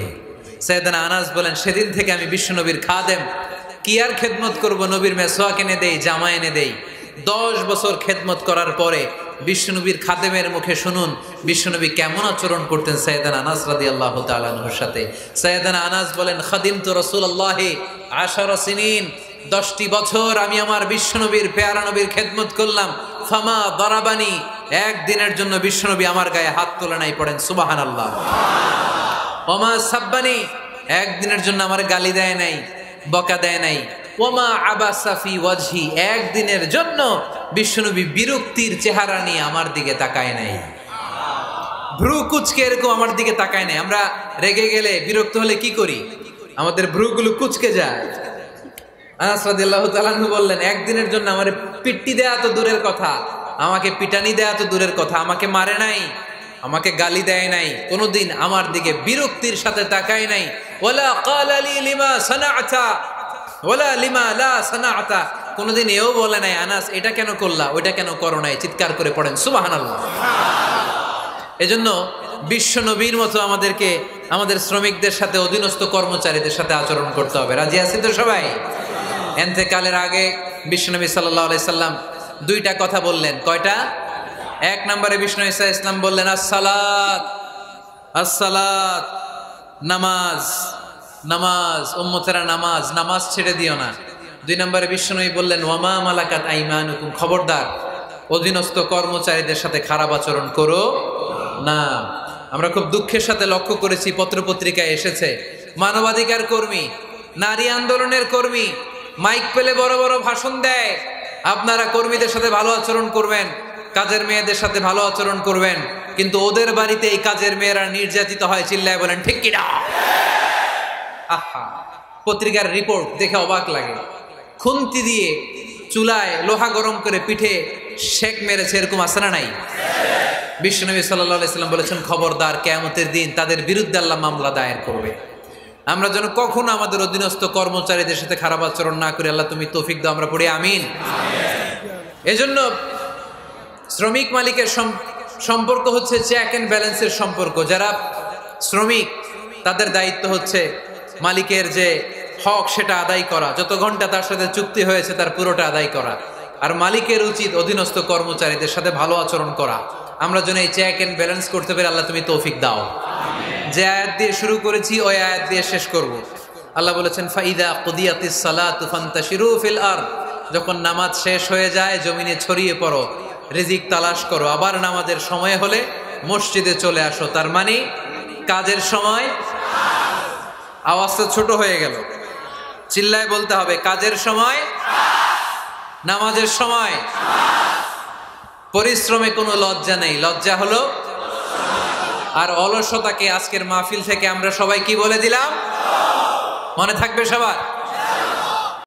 সাইয়েদনা আনাস বলেন, সেদিন থেকে আমি বিশ্বনবীর খাদেম, কি আর খেদমত করব, নবীর মেসওয়াক এনে দেই, জামা এনে দেই। 10 বছর খেদমত করার পরে বিশ্বনবীর খাদেমের মুখে শুনুন বিশ্বনবী কেমন আচরণ করতেন সাইয়েদনা আনাস রাদিয়াল্লাহু তাআলা আনহুর সাথে। সাইয়েদনা আনাস বলেন, খাদিমতু রাসূলুল্লাহি 10 সিনিন, 10টি বছর আমি আমার বিশ্বনবীর পেয়ারা নবীর খেদমত করলাম। ফামা দারাবানি, একদিনের জন্য বিশ্বনবী আমার গায়ে হাত তোলে নাই, পড়েন সুবহানাল্লাহ। ওমা সাব্বানি, একদিনের জন্য আমার গালি দেয় নাই, বকা দেয় নাই। ওমা আবাসা ফি ওয়াজহি, একদিনের জন্য বিশ্বনবী বিরক্তির চেহারা নিয়ে আমার দিকে তাকায় নাই, ভ্রু কুচকে এরকম আমার দিকে তাকায় নাই। আমরা রেগে গেলে বিরক্ত হলে কি করি? আমাদের ভ্রুগুলো কুচকে যায়। আনাস রাদিয়াল্লাহু তাআলা আনহু বললেন, একদিনের জন্য আমারে পিট্টি দেয়া তো দূরের কথা, আমাকে পিটানি দেয়া তো দূরের কথা, আমাকে মারে নাই, আমাকে গালি দেয় নাই, কোনোদিন আমার দিকে বিরক্তির সাথে তাকায় নাই। ওয়ালা ক্বালা লি লিমা সানাআতা ওয়ালা লিমা লা সানাআতা, কোনোদিন এও বলে নাই আনাস এটা কেন করলা, ওইটা কেন করো নাই। চিৎকার করে পড়েন সুবহানাল্লাহ। এজন্য বিশ্ব নবীর মতো আমাদেরকে আমাদের শ্রমিকদের সাথে, অধীনস্থ কর্মচারীদের সাথে আচরণ করতে হবে। রাজি আছি তো সবাই? এন্তেকালের আগে বিশ্বনবী সাল্লাল্লাহু আলাইহি সাল্লাম 2টা কথা বললেন। কয়টা? 1 নম্বরে বিষ্ণু ঈসা ইসলাম বললেন আসসালাত, আসসালাত, নামাজ, নামাজ, উম্মতেরা নামাজ, নামাজ ছেড়ে দিও না। 2 নম্বরে বিষ্ণুই বললেন ওয়ামা মালাকাত আইমানুকুম, খবরদার অধীনস্থ কর্মচারীদের সাথে খারাপ আচরণ করো না। আমরা খুব দুঃখের সাথে লক্ষ্য করেছি, পত্রপত্রিকায় এসেছে মানবাধিকার কর্মী, নারী আন্দোলনের কর্মী মাইক পেলে বড় বড় ভাষণ দেয়, আপনারা কর্মীদের সাথে ভালো আচরণ করবেন, কাজের মেয়েদের সাথে ভালো আচরণ করবেন, কিন্তু ওদের বাড়িতে এই কাজের মেয়েরা নির্যাতিত হয়, চিল্লায় বলেন ঠিক কিনা? আহা, পত্রিকার রিপোর্ট দেখে অবাক লাগে। খুন্তি দিয়ে চুলায় লোহা গরম করে পিঠে শেক মেরেছে, এরকম আছে না নাই? বিশ্বনবী সাল্লাল্লাহু আলাইহি সাল্লাম বলেছেন খবরদার, কিয়ামতের দিন তাদের বিরুদ্ধে আল্লাহ মামলা দায়ের করবে। আমরা যেন কখনো আমাদের অধীনস্থ কর্মচারীদের সাথে খারাপ আচরণ না করি। আল্লাহ তুমি তৌফিক দাও, আমরা পড়ি আমিন। এজন্য শ্রমিক মালিকের সম্পর্ক হচ্ছে চেক এন্ড ব্যালেন্সের সম্পর্ক। যারা শ্রমিক তাদের দায়িত্ব হচ্ছে মালিকের যে হক সেটা আদায় করা, যত ঘন্টা তার সাথে চুক্তি হয়েছে তার পুরোটা আদায় করা। আর মালিকের উচিত অধীনস্থ কর্মচারীদের সাথে ভালো আচরণ করা। আমরা যেন এই চেক এন্ড ব্যালেন্স করতে পারি, আল্লাহ তুমি তৌফিক দাও। যে আয়াত দিয়ে শুরু করেছি ওই আয়াত দিয়ে শেষ করব। আল্লাহ বলেছেন ফাইদা কুদিয়াতিস সালাতু ফান্তাশিরু ফিল আরদ, যখন নামাজ শেষ হয়ে যায় জমিনে ছড়িয়ে পড়ো, রিজিক তালাশ করো, আবার নামাজের সময় হলে মসজিদে চলে আসো। তার মানে কাজের সময়, আওয়াজটা ছোট হয়ে গেল, চিল্লায় বলতে হবে, কাজের সময়, নামাজের সময়। পরিশ্রমে কোনো লজ্জা নেই, লজ্জা হলো, আর অলসতাকে আজকের মাহফিল থেকে আমরা সবাই কি বলে দিলাম, মনে থাকবে সবার?